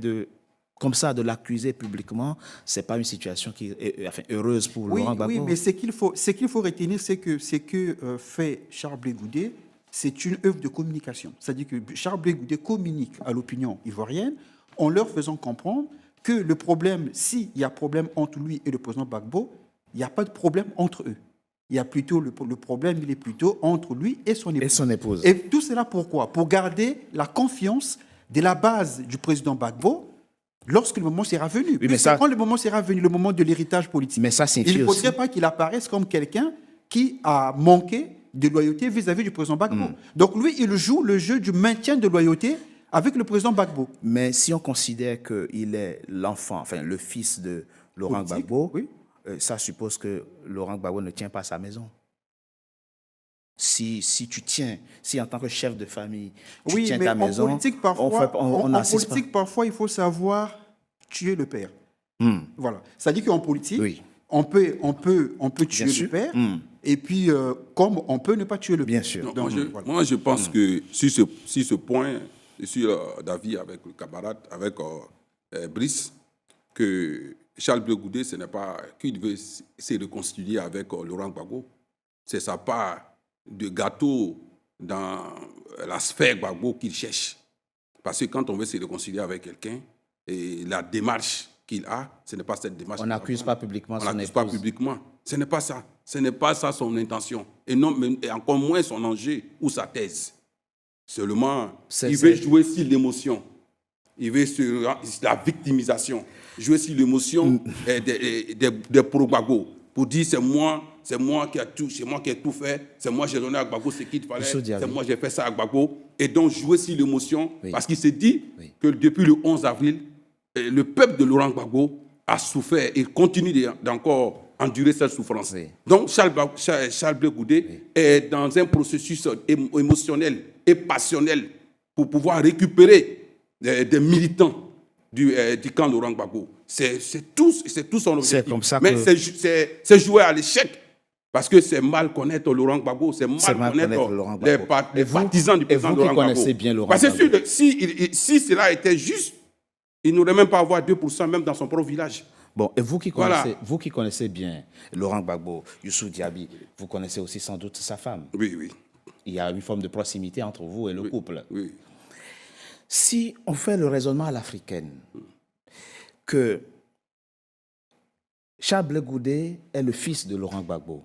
comme ça, de l'accuser publiquement, ce n'est pas une situation qui est heureuse pour Laurent Gbagbo. Oui, mais ce qu'il faut retenir, c'est que ce que fait Charles Blé Goudé, c'est une œuvre de communication. C'est-à-dire que Charles Blé Goudé communique à l'opinion ivoirienne en leur faisant comprendre que le problème, s'il y a problème entre lui et le président Gbagbo, il n'y a pas de problème entre eux. Il y a plutôt le problème, il est plutôt entre lui et son épouse. Et son épouse. Et tout cela pourquoi? Pour garder la confiance de la base du président Gbagbo lorsque le moment sera venu. mais Puisque ça- quand le moment sera venu, le moment de l'héritage politique, Mais ça signifie il ne faudrait aussi- pas qu'il apparaisse comme quelqu'un qui a manqué de loyauté vis-à-vis du président Gbagbo. Donc lui, il joue le jeu du maintien de loyauté avec le président Gbagbo. Mais si on considère qu'il est l'enfant, enfin le fils de Laurent Politique, Gbagbo, oui. ça suppose que Laurent Gbagbo ne tient pas sa maison. Si tu tiens, si en tant que chef de famille, tu Oui, tiens mais ta en maison, politique, parfois, on en n'assiste pas. politique, parfois, il faut savoir tuer le père. Voilà. C'est-à-dire qu'en politique, Oui. on peut tuer sûr. le père, et puis, comme on peut ne pas tuer le père. Bien sûr. Non, Donc, moi, voilà. moi, je pense que sur ce point, je suis d'avis avec le camarade, avec Brice, que Charles Blé Goudé, ce n'est pas qu'il veut se réconcilier avec Laurent Gbagbo. C'est sa part de gâteau dans la sphère Gbagbo qu'il cherche. Parce que quand on veut se réconcilier avec quelqu'un, et la démarche qu'il a, ce n'est pas cette démarche. On qu'il va n'accuse prendre. pas publiquement On son n'accuse pas épouse. publiquement. Ce n'est pas ça. Ce n'est pas ça son intention. Et encore moins son enjeu ou sa thèse. Seulement, il veut jouer sur l'émotion. Il veut sur la victimisation. Jouer sur l'émotion des pro-Gbagbo. Pour dire c'est moi qui ai tout fait, c'est moi qui ai donné à Gbagbo ce qu'il fallait, c'est moi qui ai fait ça à Gbagbo. Et donc jouer sur l'émotion, parce qu'il s'est dit que depuis le 11 avril, le peuple de Laurent Gbagbo a souffert et continue d'encore endurer cette souffrance. Oui. Donc Charles Blé Goudé est dans un processus émotionnel et passionnel pour pouvoir récupérer des militants du camp de Laurent Gbagbo. C'est tout son objectif. C'est comme ça Mais que- c'est jouer à l'échec. Parce que c'est mal connaître Laurent Gbagbo, c'est C'est mal mal connaître connaître Laurent les, Gbagbo. les partisans du président et vous qui Laurent Gbagbo. connaissez bien Laurent Parce que Gbagbo. si cela était juste, il n'aurait même pas avoir 2% même dans son propre village. Bon, et vous qui Voilà. connaissez bien Laurent Gbagbo, Youssou Diaby, vous connaissez aussi sans doute sa femme. Oui, oui. Il y a une forme de proximité entre vous et le couple. Oui. Si on fait le raisonnement à l'africaine, que Charles Blé Goudé est le fils de Laurent Gbagbo,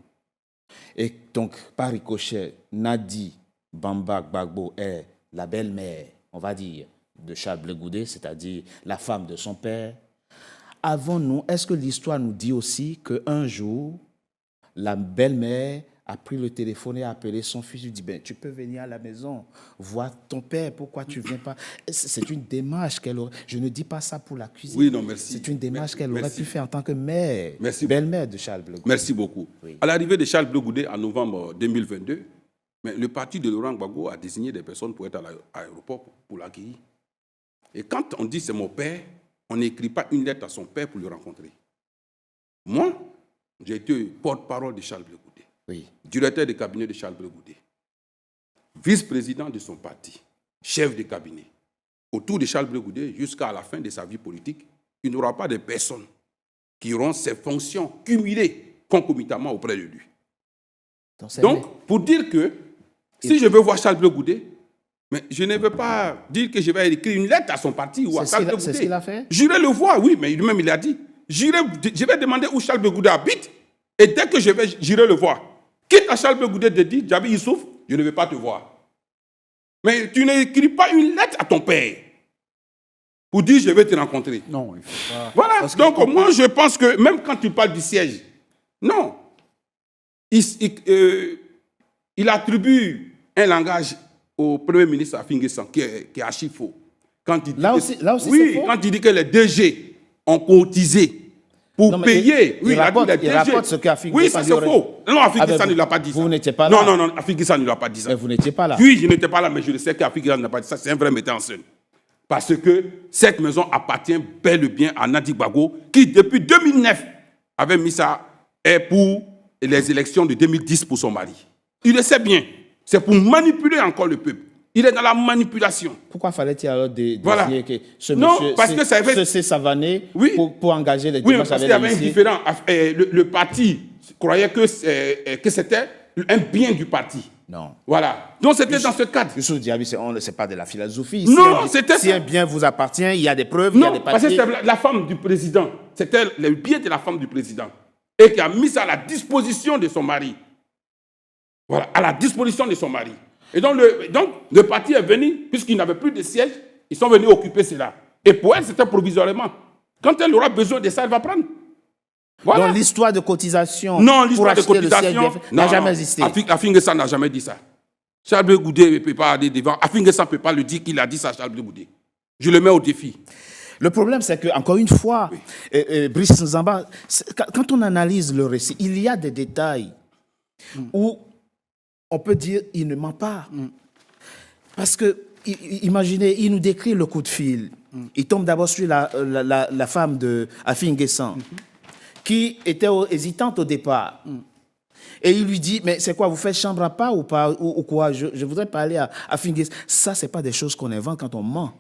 et donc par ricochet, Nadi Bamba Gbagbo est la belle-mère, on va dire, de Charles Blé Goudé, c'est-à-dire la femme de son père, avons-nous, est-ce que l'histoire nous dit aussi qu'un jour, la belle-mère a pris le téléphone et a appelé son fils, lui dit, ben, tu peux venir à la maison, voir ton père, pourquoi tu ne viens pas? C'est une démarche qu'elle aurait, je ne dis pas ça pour l'accuser. Oui, non, merci. C'est une démarche Merci, qu'elle aurait merci. pu faire en tant que mère, Merci. belle-mère de Charles Blé Goudé. Merci beaucoup. Oui. À l'arrivée de Charles Blé Goudé en novembre 2022, mais le parti de Laurent Gbagbo a désigné des personnes pour être à l'aéroport pour l'accueillir. Et quand on dit c'est mon père, on n'écrit pas une lettre à son père pour le rencontrer. Moi, j'ai été porte-parole de Charles Blé Goudé, Oui. directeur de cabinet de Charles Blé Goudé, vice-président de son parti, chef de cabinet. Autour de Charles Blé Goudé, jusqu'à la fin de sa vie politique, il n'y aura pas de personnes qui auront ces fonctions cumulées concomitamment auprès de lui. Donc, pour dire que si je veux voir Charles Blé Goudé, mais je ne veux pas dire que je vais écrire une lettre à son parti ou à Charles Blé Goudé. C'est ce qu'il a fait. J'irai le voir, oui, mais lui-même il a dit. Je vais demander où Charles Blé Goudé habite et dès que j'irai le voir. Quitte à Charles Blé Goudé de dire, Djabi Youssouf, je ne vais pas te voir. Mais tu n'écris pas une lettre à ton père pour dire je vais te rencontrer. Non, il faut pas. Voilà, Parce que donc moi je pense que même quand tu parles du siège, non, il attribue un langage au Premier ministre Affi N'Guessan qui est archi faux. Quand il dit Là que- aussi, c'est oui, faux. quand il dit que les DG ont cotisé pour Non, mais payer. il a dit rapporte- les il DG. rapporte ce qu'Affi Oui, N'Guessan ça lui c'est aurait faux. dit. Non, Affi Ah, ben N'Guessan vous- ne lui a pas dit ça. vous n'étiez pas Non, là. non, Affi N'Guessan ne lui a pas dit ça. Mais vous n'étiez pas là. Oui, je n'étais pas là, mais je le sais qu'Affi N'Guessan n'a pas dit ça. C'est un vrai metteur en scène. Parce que cette maison appartient bel et bien à Nadi Gbagbo, qui depuis 2009 avait mis ça pour les élections de 2010 pour son mari. Il le sait bien. C'est pour manipuler encore le peuple. Il est dans la manipulation. Pourquoi fallait-il alors Voilà. désigner que ce Non, monsieur parce que ça avait- s'est savané Oui. pour engager les Oui, mais démarches parce avec qu'il y avait les un huissiers? différent. Le parti croyait que c'était un bien du parti. Non. Voilà. Donc c'était dans ce cadre. Youssou Diaby, c'est pas de la philosophie. Non, c'était si ça. un bien vous appartient, il y a des preuves, il y a Non, des parce que papiers. c'était la femme du président. C'était le bien de la femme du président. Et qui a mis ça à la disposition de son mari. Voilà, à la disposition de son mari. Et donc le parti est venu, puisqu'il n'avait plus de siège, ils sont venus occuper cela. Et pour elle, c'était provisoirement. Quand elle aura besoin de ça, elle va prendre. Voilà. Donc l'histoire de cotisation Non, pour l'histoire de acheter le cotisation CNDF n'a jamais existé. Afin Guessan n'a jamais dit ça. Charles Blé Goudé ne peut pas aller devant. Afin Guessan ne peut pas le dire qu'il a dit ça à Charles Blé Goudé. Je le mets au défi. Le problème, c'est que, encore une fois, Brice Nzamba, quand on analyse le récit, il y a des détails où on peut dire il ne ment pas. Parce que, imaginez, il nous décrit le coup de fil. Il tombe d'abord sur la femme de Afin Guessan, qui était hésitante au départ. Et il lui dit, mais c'est quoi, vous faites chambre à part ou pas, ou quoi? Je voudrais parler à Afin Guessan. Ça, ce n'est pas des choses qu'on invente quand on ment.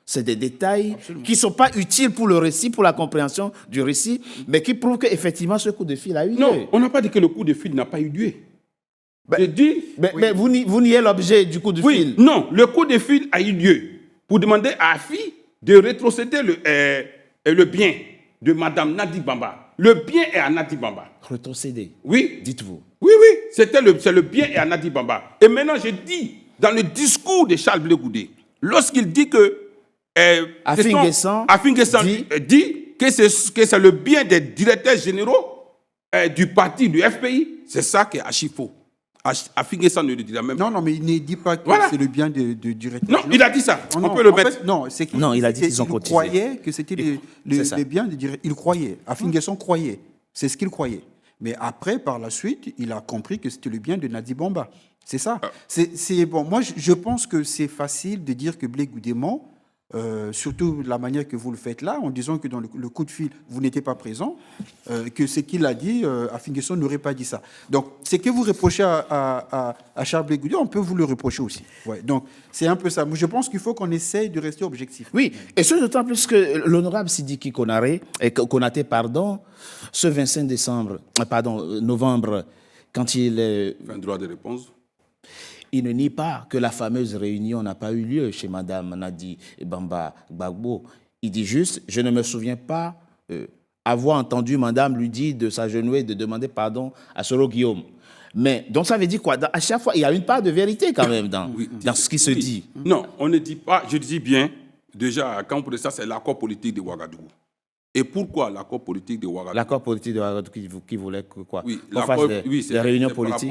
C'est des détails qui ne sont pas utiles pour le récit, pour la compréhension du récit, mais qui prouvent qu'effectivement ce coup de fil a eu lieu. Non, on n'a pas dit que le coup de fil n'a pas eu lieu. Je dis... Mais vous niez l'objet du coup de fil. Non, le coup de fil a eu lieu pour demander à Afi de rétrocéder le bien de Mme Nadi Bamba. Le bien est à Nadi Bamba. Rétrocéder. Oui. Dites-vous. Oui, c'est le bien est à Nadi Bamba. Et maintenant, je dis, dans le discours de Charles Blé Goudé, lorsqu'il dit que Afin Guessan dit que c'est le bien des directeurs généraux du parti, du FPI, c'est ça qui est archi faux. Afin Guessan ne le dira même pas. Non, mais il ne dit pas que c'est le bien de directeur. Non, il a dit ça. Non, on peut le mettre. Non, il a dit qu'ils ont cotisé. Il croyait que c'était les biens de directeur. Il croyait. Afin Guessan croyait. C'est ce qu'il croyait. Mais après, par la suite, il a compris que c'était le bien de Nadi Bamba. C'est ça. Bon. Moi, je pense que c'est facile de dire que Blé Goudé ment. Surtout la manière que vous le faites là, en disant que dans le coup de fil, vous n'étiez pas présent, que ce qu'il a dit, Afin Guessan n'aurait pas dit ça. Donc, ce que vous reprochez à Charles Blé Goudé, on peut vous le reprocher aussi. Ouais, donc, c'est un peu ça. Moi, je pense qu'il faut qu'on essaye de rester objectif. Oui, et ce d'autant plus que l'honorable Sidiki Konaté, ce 25 novembre, quand il est... Un droit de réponse. Il ne nie pas que la fameuse réunion n'a pas eu lieu chez Mme Nadi Bamba Gbagbo. Il dit juste, je ne me souviens pas avoir entendu Madame lui dire de s'agenouiller, de demander pardon à Soro Guillaume. Mais, donc ça veut dire quoi? À chaque fois, il y a une part de vérité quand même dans ce qui se dit. Non, on ne dit pas, je dis bien, déjà, quand on parle de ça, c'est l'accord politique de Ouagadougou. Et pourquoi l'accord politique de Ouagadougou? L'accord politique de Ouagadougou qui voulait que quoi? Oui, qu'on fasse des réunions politiques.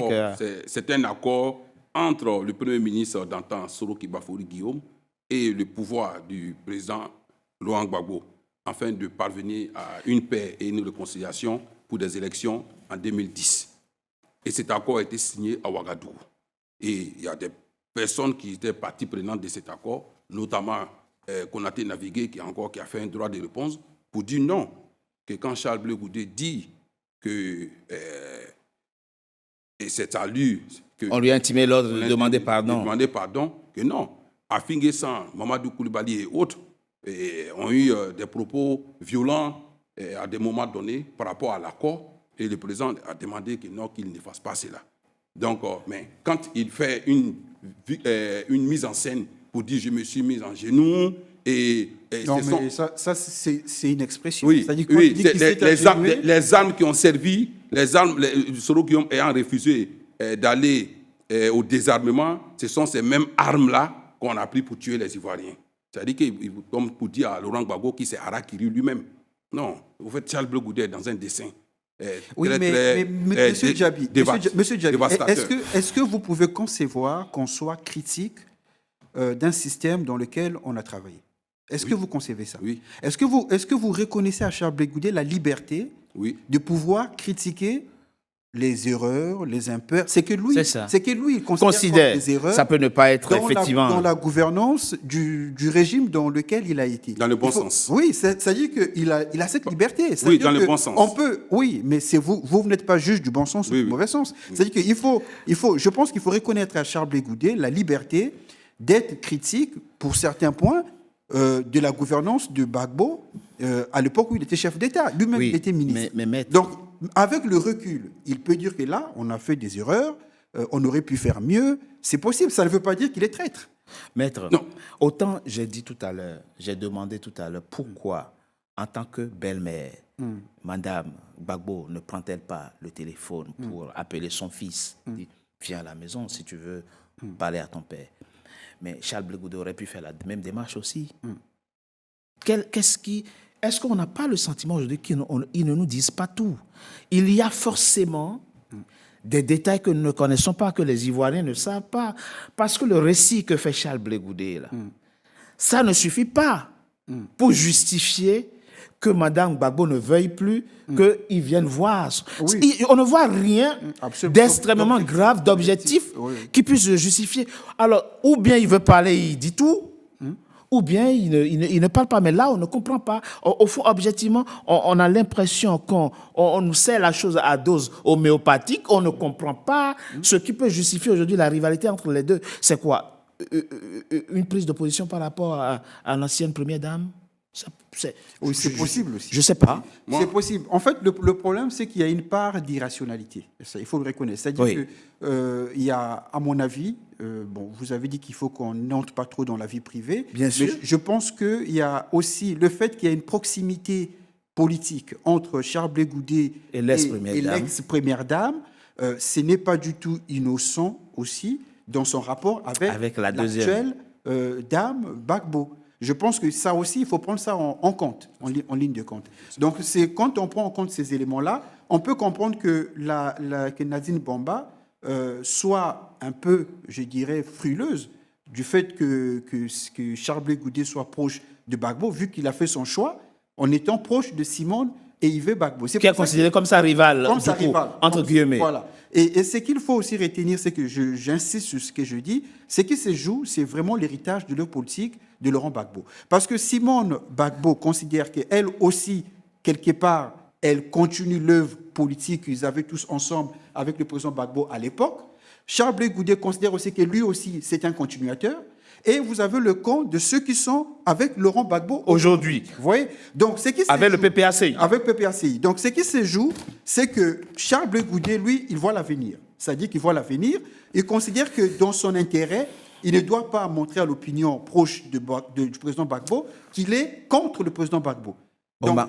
C'est un accord entre le Premier ministre d'antan, Soro Kibafori Guillaume, et le pouvoir du président Laurent Gbagbo, afin de parvenir à une paix et une réconciliation pour des élections en 2010. Et cet accord a été signé à Ouagadougou. Et il y a des personnes qui étaient partie prenante de cet accord, notamment Konaté Navigué, qui a fait un droit de réponse, pour dire non, que quand Charles Blé Goudé dit que et c'est à lui... On lui a intimé l'ordre de demander pardon. Demander pardon, que non. Afin Guessan, Mamadou Koulibaly et autres ont eu des propos violents à des moments donnés par rapport à l'accord. Et le président a demandé qu'il ne fasse pas cela. Donc, mais quand il fait une mise en scène pour dire « je me suis mis en genoux », non, mais ça c'est une expression. Oui, c'est-à-dire les armes qui ont servi, Soro Guillaume ayant refusé d'aller au désarmement, ce sont ces mêmes armes-là qu'on a pris pour tuer les Ivoiriens. C'est-à-dire que, comme pour dire à Laurent Gbagbo, qui s'est harakiri lui-même. Non, vous faites Charles Blé Goudé dans un dessin. Mais Monsieur Djabi, est-ce que vous pouvez concevoir qu'on soit critique d'un système dans lequel on a travaillé? Est-ce que vous concevez ça? Oui. Est-ce que vous reconnaissez à Charles Blé Goudé la liberté de pouvoir critiquer les erreurs, les impairs? C'est que lui, il considère des erreurs. Ça peut ne pas être effectivement dans la gouvernance du régime dans lequel il a été. Dans le bon sens. Oui, c'est-à-dire qu'il a cette liberté. Oui, dans le bon sens. Mais c'est vous n'êtes pas juge du bon sens ou du mauvais sens. C'est-à-dire je pense qu'il faut reconnaître à Charles Blé Goudé la liberté d'être critique pour certains points de la gouvernance de Gbagbo à l'époque où il était chef d'État. Lui-même, il était ministre. Mais donc, avec le recul, il peut dire que là, on a fait des erreurs, on aurait pu faire mieux. C'est possible, ça ne veut pas dire qu'il est traître. Maître, non. Autant j'ai demandé tout à l'heure pourquoi, en tant que belle-mère, Madame Gbagbo ne prend-elle pas le téléphone pour appeler son fils, dit, viens à la maison si tu veux parler à ton père. Mais Charles Blé Goudé aurait pu faire la même démarche aussi. Est-ce qu'on n'a pas le sentiment aujourd'hui qu'ils ne nous disent pas tout? Il y a forcément des détails que nous ne connaissons pas, que les Ivoiriens ne savent pas. Parce que le récit que fait Charles Blé Goudé, là, ça ne suffit pas pour justifier que Mme Gbagbo ne veuille plus qu'ils viennent voir. Oui. On ne voit rien Absolument. d'extrêmement grave, d'objectif, oui. qui puisse le justifier. Alors, ou bien il veut parler, il dit tout, ou bien il ne parle pas. Mais là, on ne comprend pas. Au fond, objectivement, on a l'impression qu'on nous sert la chose à dose homéopathique. On ne comprend pas ce qui peut justifier aujourd'hui la rivalité entre les deux. C'est quoi? Une prise de position par rapport à l'ancienne première dame? Oui, c'est possible aussi. Je ne sais pas. C'est possible. En fait, le problème, c'est qu'il y a une part d'irrationalité. Ça, il faut le reconnaître. C'est-à-dire Oui. qu'il y a, à mon avis, bon, vous avez dit qu'il faut qu'on n'entre pas trop dans la vie privée. Bien sûr. Mais je pense qu'il y a aussi le fait qu'il y a une proximité politique entre Charles Blé Goudé Et l'ex-première dame. Ce n'est pas du tout innocent aussi dans son rapport avec la deuxième l'actuelle dame Gbagbo. Je pense que ça aussi, il faut prendre ça en compte, en ligne de compte. Donc, c'est quand on prend en compte ces éléments-là, on peut comprendre que que Nadine Bamba soit un peu, je dirais, frileuse du fait que Charles Blé Goudé soit proche de Gbagbo, vu qu'il a fait son choix en étant proche de Simone et Yves Gbagbo. Qui est considéré comme sa rivale, entre guillemets. Voilà. Et ce qu'il faut aussi retenir, c'est que j'insiste sur ce que je dis, ce qui se joue, c'est vraiment l'héritage de leur politique de Laurent Gbagbo. Parce que Simone Gbagbo considère qu'elle aussi, quelque part, elle continue l'œuvre politique qu'ils avaient tous ensemble avec le président Gbagbo à l'époque. Charles Blé Goudé considère aussi que lui aussi, c'est un continuateur. Et vous avez le camp de ceux qui sont avec Laurent Gbagbo aujourd'hui. Vous voyez? Donc, avec le PPACI. Avec le PPACI. Donc, ce qui se joue, c'est que Charles Blé Goudé, lui, il voit l'avenir. C'est-à-dire qu'il voit l'avenir. Il considère que dans son intérêt, il ne doit pas montrer à l'opinion proche du président Gbagbo qu'il est contre le président Gbagbo. Donc,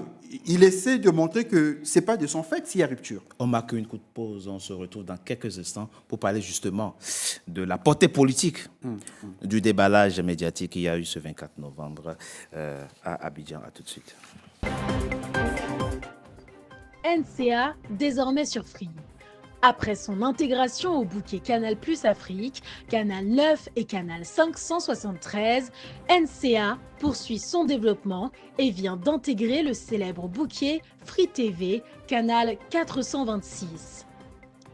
il essaie de montrer que ce n'est pas de son fait s'il y a rupture. On marque une coup de pause. On se retrouve dans quelques instants pour parler justement de la portée politique du déballage médiatique qu'il y a eu ce 24 novembre à Abidjan. À tout de suite. NCA, désormais sur Free. Après son intégration au bouquet Canal Plus Afrique, Canal 9 et Canal 573, NCA poursuit son développement et vient d'intégrer le célèbre bouquet Free TV, Canal 426.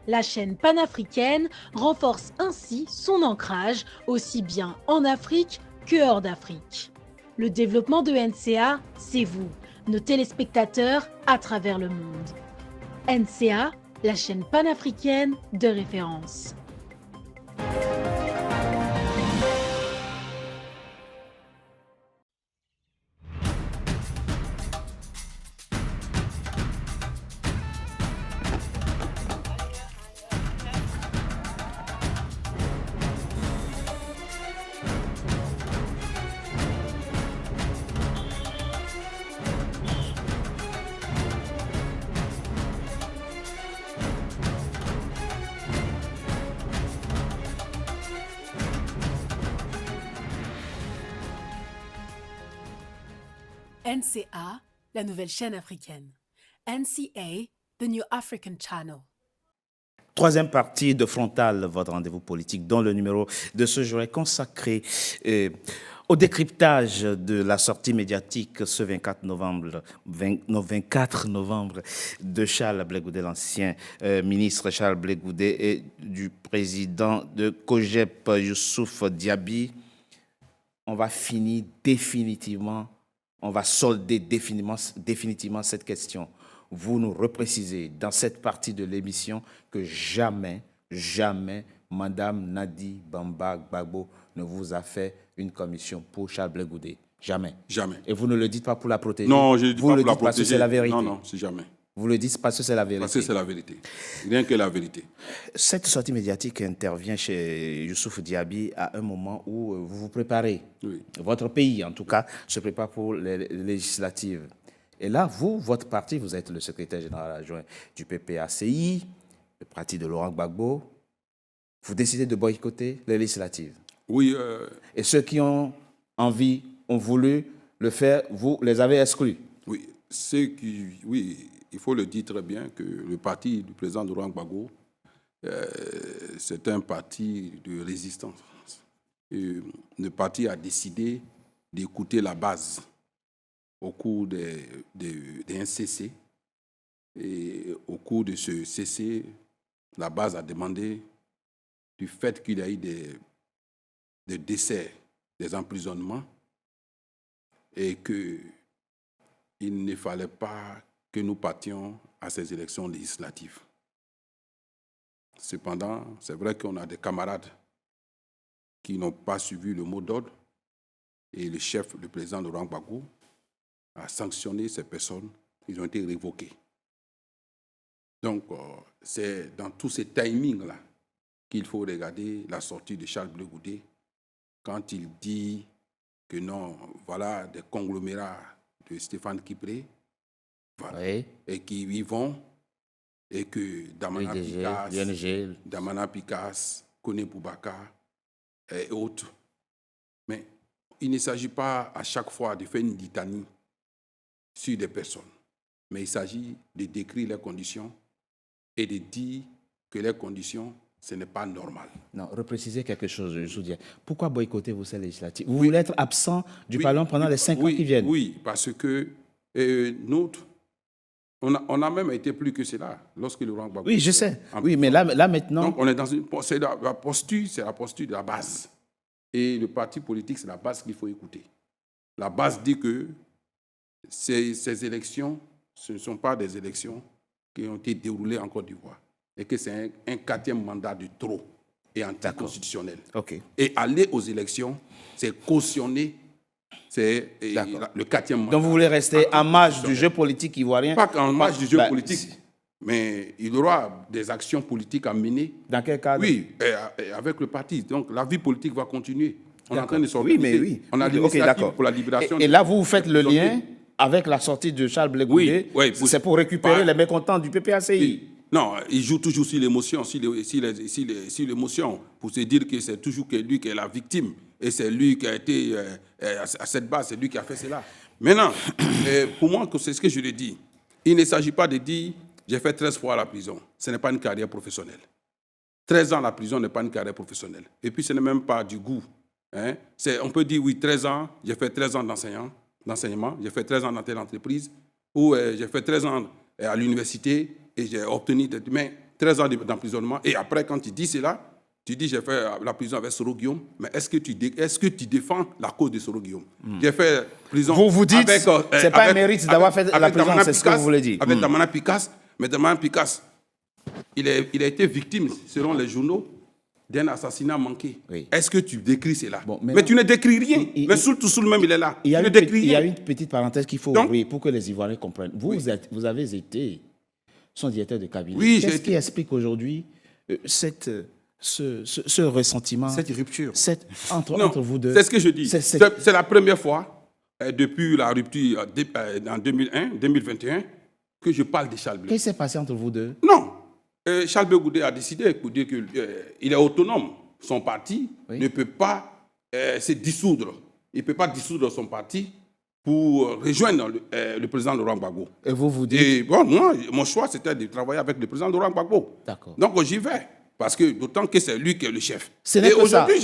La chaîne panafricaine renforce ainsi son ancrage aussi bien en Afrique que hors d'Afrique. Le développement de NCA, c'est vous, nos téléspectateurs à travers le monde. NCA, la chaîne panafricaine de référence. NCA, la nouvelle chaîne africaine. NCA, the New African Channel. Troisième partie de Frontal, votre rendez-vous politique, dont le numéro de ce jour est consacré au décryptage de la sortie médiatique ce 24 novembre de Charles Blé Goudé, l'ancien ministre Charles Blé Goudé, et du président de COGEP, Youssouf Diaby. On va finir définitivement, on va solder définitivement cette question. Vous nous reprécisez dans cette partie de l'émission que jamais, Madame Nadi Bamba Gbagbo ne vous a fait une commission pour Charles Blé Goudé. Jamais. Jamais. Et vous ne le dites pas pour la protéger. Non, je ne dis pas pour la protéger. Parce que c'est la vérité. Non, c'est jamais. Vous le dites parce que c'est la vérité. Parce que c'est la vérité. Rien que la vérité. Cette sortie médiatique intervient chez Youssouf Diaby à un moment où vous vous préparez. Oui. Votre pays, en tout cas, se prépare pour les législatives. Et là, vous, votre parti, vous êtes le secrétaire général adjoint du PPACI, le parti de Laurent Gbagbo. Vous décidez de boycotter les législatives. Oui. Et ceux qui ont envie, ont voulu le faire, vous les avez exclus. Oui, oui, il faut le dire très bien que le parti du président Laurent Gbagbo, c'est un parti de résistance. Et le parti a décidé d'écouter la base au cours des NCC. Et au cours de ce CC, la base a demandé, du fait qu'il y a eu des décès, des emprisonnements, et qu'il ne fallait pas que nous partions à ces élections législatives. Cependant, c'est vrai qu'on a des camarades qui n'ont pas suivi le mot d'ordre, et le président Laurent Gbagbo, a sanctionné ces personnes. Ils ont été révoqués. Donc, c'est dans tous ces timings-là qu'il faut regarder la sortie de Charles Blé Goudé quand il dit que non, voilà des conglomérats de Stéphane Kipré, voilà, oui, et qui y vont, et que Damana Picasse, Kone Boubacar et autres. Mais il ne s'agit pas à chaque fois de faire une litanie sur des personnes, mais il s'agit de décrire les conditions et de dire que les conditions, ce n'est pas normal. Non, reprécisez quelque chose, je vous dis. Pourquoi boycottez-vous ces législatives? Vous voulez être absent du Parlement pendant les 5 ans qui viennent? Oui, parce que on a même été plus que cela lorsque Laurent Gbagbo... Oui, je sais. Oui, mais là maintenant... Donc, on est dans c'est la posture de la base. Et le parti politique, c'est la base qu'il faut écouter. La base dit que ces élections, ce ne sont pas des élections qui ont été déroulées en Côte d'Ivoire et que c'est un 4e mandat de trop et anticonstitutionnel. Okay. Et aller aux élections, c'est cautionner le 4e mandat. Donc vous voulez rester en marge du jeu politique ivoirien? Pas qu'en marge du jeu politique, mais il y aura des actions politiques à mener. Dans quel cadre? Oui, avec le parti. Donc la vie politique va continuer. On est en train de s'organiser. Oui, mais oui. On a l'initiative pour la libération. Et là, vous faites le lien avec la sortie de Charles Blé Goudé. Oui, c'est pour récupérer les mécontents du PPACI. Oui. Non, il joue toujours sur l'émotion, sur l'émotion, pour se dire que c'est toujours lui qui est la victime. Et c'est lui qui a été à cette base, c'est lui qui a fait cela. Maintenant, pour moi, c'est ce que je le dis. Il ne s'agit pas de dire j'ai fait 13 fois la prison. Ce n'est pas une carrière professionnelle. 13 ans à la prison n'est pas une carrière professionnelle. Et puis, ce n'est même pas du goût. Hein? On peut dire, oui, 13 ans, j'ai fait 13 ans d'enseignement, j'ai fait 13 ans dans telle entreprise, ou j'ai fait 13 ans à l'université et j'ai obtenu 13 ans d'emprisonnement. Et après, quand tu dis cela, tu dis j'ai fait la prison avec Soro Guillaume, mais est-ce que tu défends la cause de Soro Guillaume? J'ai fait prison. Vous dites c'est pas un mérite d'avoir fait la prison, c'est ce que vous voulez dire. Avec Damana Picasse, mais Damana Picasse, il a été victime, selon les journaux, d'un assassinat manqué. Oui. Est-ce que tu décris cela? Mais tu ne décris rien. Mais Soul même, il est là. Il y a une petite parenthèse qu'il faut ouvrir pour que les Ivoiriens comprennent. Vous avez été son directeur de cabinet. Oui, qu'est-ce qui explique aujourd'hui ce ressentiment, cette rupture entre vous deux? C'est ce que je dis. C'est la première fois, depuis la rupture en 2021, que je parle de Charles Blé. Qu'est-ce qui s'est passé entre vous deux? Non. Charles Blé Goudé a décidé pour dire qu'il est autonome. Son parti ne peut pas se dissoudre. Il ne peut pas dissoudre son parti pour rejoindre le président Laurent Gbagbo. Et vous dites? Et bon, moi, mon choix, c'était de travailler avec le président Laurent Gbagbo. D'accord. Donc, j'y vais. Parce que d'autant que c'est lui qui est le chef. Et aujourd'hui,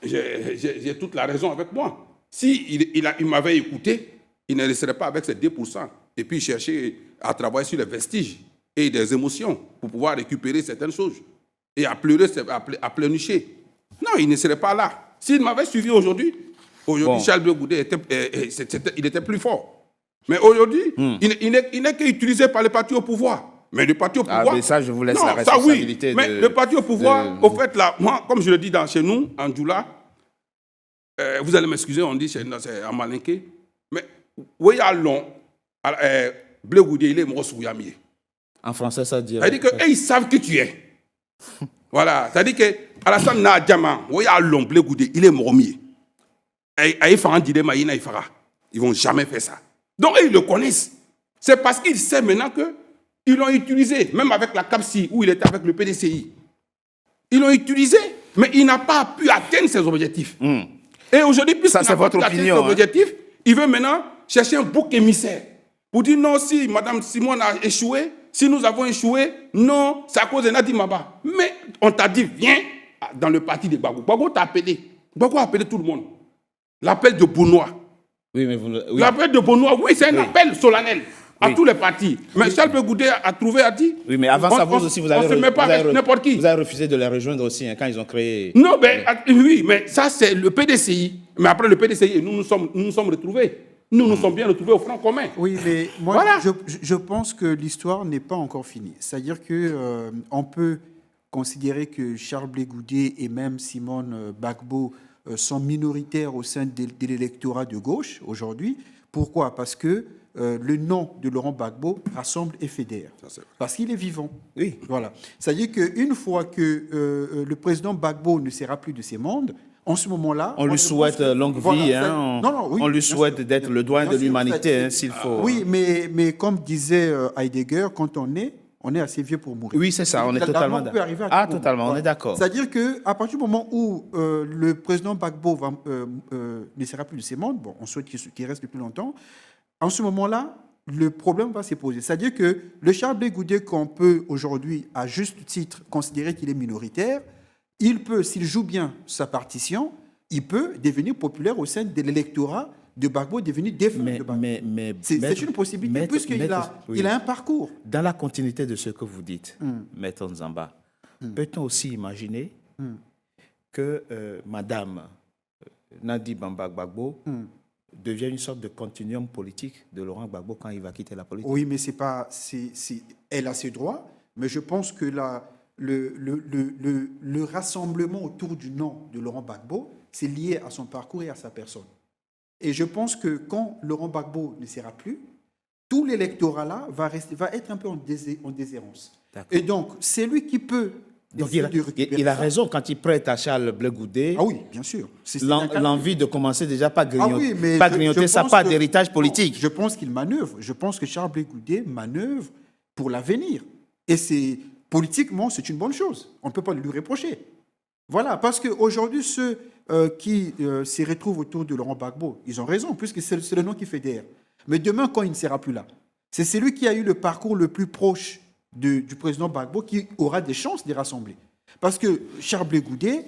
j'ai toute la raison avec moi. Si il m'avait écouté, il ne laisserait pas avec ses 2%. Et puis chercher à travailler sur les vestiges et des émotions pour pouvoir récupérer certaines choses. Et à pleurer, à pleurnicher. Non, il ne serait pas là. S'il m'avait suivi aujourd'hui, Charles Blé Goudé il était plus fort. Mais aujourd'hui, il n'est qu'utilisé par le parti au pouvoir. Mais le parti au pouvoir... mais ça, je vous laisse la responsabilité. Mais le parti au pouvoir, au fait, là, moi, comme je le dis chez nous, en Djoula, vous allez m'excuser, on dit c'est à Malinké, mais oui, à long, Blé Goudé, il est mort sur Yamié. En français, ça dit... C'est-à-dire qu'ils savent qui tu es. Voilà. C'est-à-dire que Alassane Nadjama, oui, à long, Blé Goudé, il est mort mieux. Ils vont jamais faire ça. Donc, ils le connaissent. C'est parce qu'ils savent maintenant qu'ils l'ont utilisé, même avec la CAPSI, où il était avec le PDCI. Ils l'ont utilisé, mais il n'a pas pu atteindre ses objectifs. Et aujourd'hui, puisqu'il c'est votre n'a pas atteint opinion, son hein. objectif, il veut maintenant chercher un bouc émissaire. Pour dire non, si Mme Simone a échoué, si nous avons échoué, non, c'est à cause de Nadi Maba. Mais on t'a dit, viens dans le parti de Gbagbo. Gbagbo t'a appelé. Gbagbo a appelé tout le monde. L'appel de Benoît. Oui, mais vous... Oui. L'appel de Benoît, oui, c'est un appel solennel à Oui. tous les partis. Mais Charles Goudé a trouvé, a dit... Oui, mais avant ça, vous aussi, vous avez... On ne se met pas avec n'importe qui. Vous avez refusé de les rejoindre aussi, hein, quand ils ont créé... Non, mais oui, mais ça, c'est le PDCI. Mais après le PDCI, nous nous sommes retrouvés. Nous nous sommes bien retrouvés au front commun. Oui, mais moi, Voilà. je pense que l'histoire n'est pas encore finie. C'est-à-dire que on peut considérer que Charles Blé Goudé et même Simone Gbagbo sont minoritaires au sein de l'électorat de gauche aujourd'hui. Pourquoi? Parce que le nom de Laurent Gbagbo rassemble et fédère. Parce qu'il est vivant. Oui. Voilà. C'est-à-dire qu'une fois que le président Gbagbo ne sera plus de ces mondes, en ce moment-là... On lui souhaite longue vie, hein, oui, on lui bien souhaite sûr, d'être le doyen bien de sûr, l'humanité, c'est- hein, s'il faut. Oui, mais comme disait Heidegger, quand on est assez vieux pour mourir. Oui, c'est ça, on est La totalement mort peut arriver à Ah, tout moment. totalement, on Voilà. est d'accord. C'est-à-dire qu'à partir du moment où le président Gbagbo ne sera plus de ces mondes, bon, on souhaite qu'il reste le plus longtemps, en ce moment-là, le problème va se poser. C'est-à-dire que le Charles Blé Goudé qu'on peut aujourd'hui, à juste titre, considérer qu'il est minoritaire, il peut, s'il joue bien sa partition, il peut devenir populaire au sein de l'électorat de Gbagbo, devenir défunt de Gbagbo. Mais C'est maître- une possibilité, maître- puisqu'il maître- oui. il a un parcours. Dans la continuité de ce que vous dites, Maître Nzamba, peut-on aussi imaginer que Madame Nadi Bamba Gbagbo devienne une sorte de continuum politique de Laurent Gbagbo quand il va quitter la politique? Oui, mais c'est pas, elle a ses droits, mais je pense que le rassemblement autour du nom de Laurent Gbagbo, c'est lié à son parcours et à sa personne. Et je pense que quand Laurent Gbagbo ne sera plus, tout l'électorat-là va être un peu en déshérence. D'accord. Et donc, c'est lui qui peut Donc essayer de récupérer il a ça. raison quand il prête à Charles Blé Goudé Ah oui, bien sûr. C'est un calcul. l'envie de commencer déjà par grignoter, Ah oui, mais pas je grignoter sa pense part que- d'héritage politique. Je pense qu'il manœuvre. Je pense que Charles Blé Goudé manœuvre pour l'avenir. Et politiquement, c'est une bonne chose. On ne peut pas le lui reprocher. Voilà, parce qu'aujourd'hui, ceux qui se retrouvent autour de Laurent Gbagbo, ils ont raison, puisque c'est le nom qui fédère. Mais demain, quand il ne sera plus là, c'est celui qui a eu le parcours le plus proche du président Gbagbo qui aura des chances d'y rassembler. Parce que Charles Blé Goudé,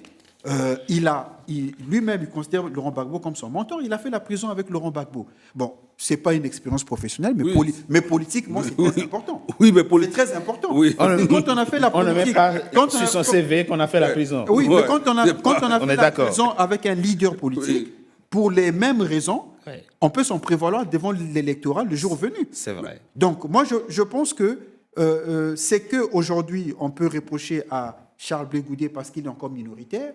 lui-même, il considère Laurent Gbagbo comme son mentor. Il a fait la prison avec Laurent Gbagbo. Bon, ce n'est pas une expérience professionnelle, mais, Oui. mais politiquement, c'est très important. Oui, mais C'est très important. Oui. Quand on a fait la On ne met politique... pas quand on sur a- son CV qu'on a fait la prison. Oui, Ouais. mais quand on a On fait est la d'accord. prison avec un leader politique, Oui. pour les mêmes raisons, Ouais. on peut s'en prévaloir devant l'électorat le jour venu. C'est vrai. Donc, moi, je pense que c'est qu'aujourd'hui, on peut reprocher à Charles Blé Goudé parce qu'il est encore minoritaire.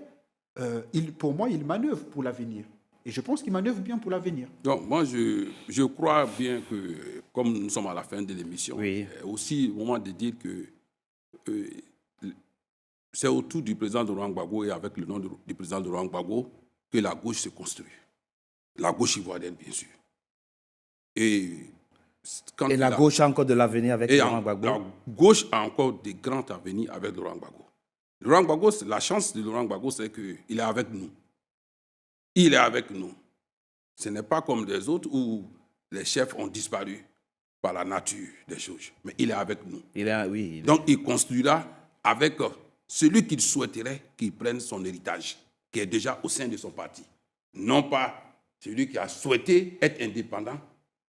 Pour moi, il manœuvre pour l'avenir. Et je pense qu'il manœuvre bien pour l'avenir. Donc, moi, je crois bien que, comme nous sommes à la fin de l'émission, Oui. aussi au moment de dire que c'est autour du président de Laurent Gbagbo et avec le nom du président de Laurent Gbagbo que la gauche se construit. La gauche ivoirienne, bien sûr. Et, quand Et la gauche a encore de l'avenir avec et Laurent la Gbagbo. gauche a encore des grands avenirs avec Laurent Gbagbo. Laurent Gbagbo, la chance de Laurent Gbagbo, c'est qu'il est avec nous. Il est avec nous. Ce n'est pas comme les autres où les chefs ont disparu par la nature des choses. Mais il est avec nous. Oui. Donc il construira avec celui qu'il souhaiterait qu'il prenne son héritage, qui est déjà au sein de son parti. Non pas celui qui a souhaité être indépendant.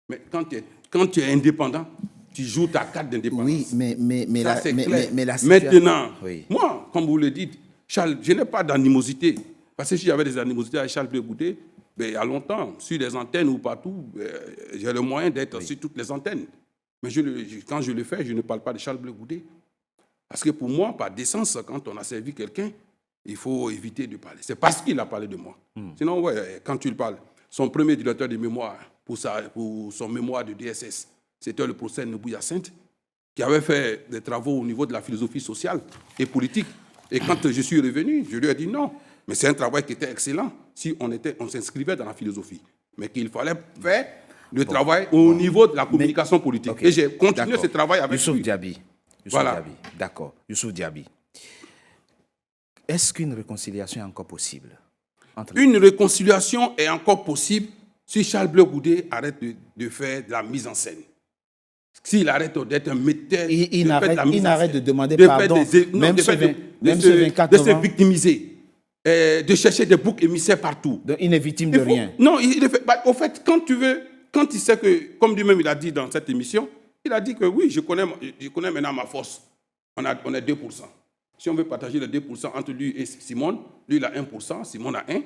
Mais quand tu es indépendant, tu joues ta carte d'indépendance. Oui, mais Ça, la, c'est mais, clair. mais la situation- Maintenant, Oui. moi, comme vous le dites, Charles, je n'ai pas d'animosité. Parce que si j'avais des animosités avec Charles Blé Goudé, il y a longtemps, sur les antennes ou partout, j'ai le moyen d'être sur toutes les antennes. Mais quand je le fais, je ne parle pas de Charles Blé Goudé. Parce que pour moi, par décence, quand on a servi quelqu'un, il faut éviter de parler. C'est parce qu'il a parlé de moi. Sinon, ouais, quand tu le parles, son premier directeur de mémoire pour son mémoire de DSS, c'était le procès Nobou Hyacinthe, qui avait fait des travaux au niveau de la philosophie sociale et politique. Et quand je suis revenu, je lui ai dit non. Mais c'est un travail qui était excellent si on s'inscrivait dans la philosophie. Mais qu'il fallait faire le travail au niveau de la communication politique. Ok. Et j'ai continué D'accord. ce travail avec Youssouf lui. Diaby. Voilà. D'accord. Youssouf Diaby. Est-ce qu'une réconciliation est encore possible? Une réconciliation est encore possible si Charles Blé Goudé arrête de faire de la mise en scène. S'il arrête d'être un metteur, il arrête de demander de pardon, de se victimiser, de chercher des boucs émissaires partout. Donc, il n'est victime de rien. Non, au fait, quand il sait que, comme lui-même il a dit dans cette émission, il a dit que oui, je connais maintenant ma force. On est 2%. Si on veut partager les 2% entre lui et Simone, lui il a 1%, Simone a 1%.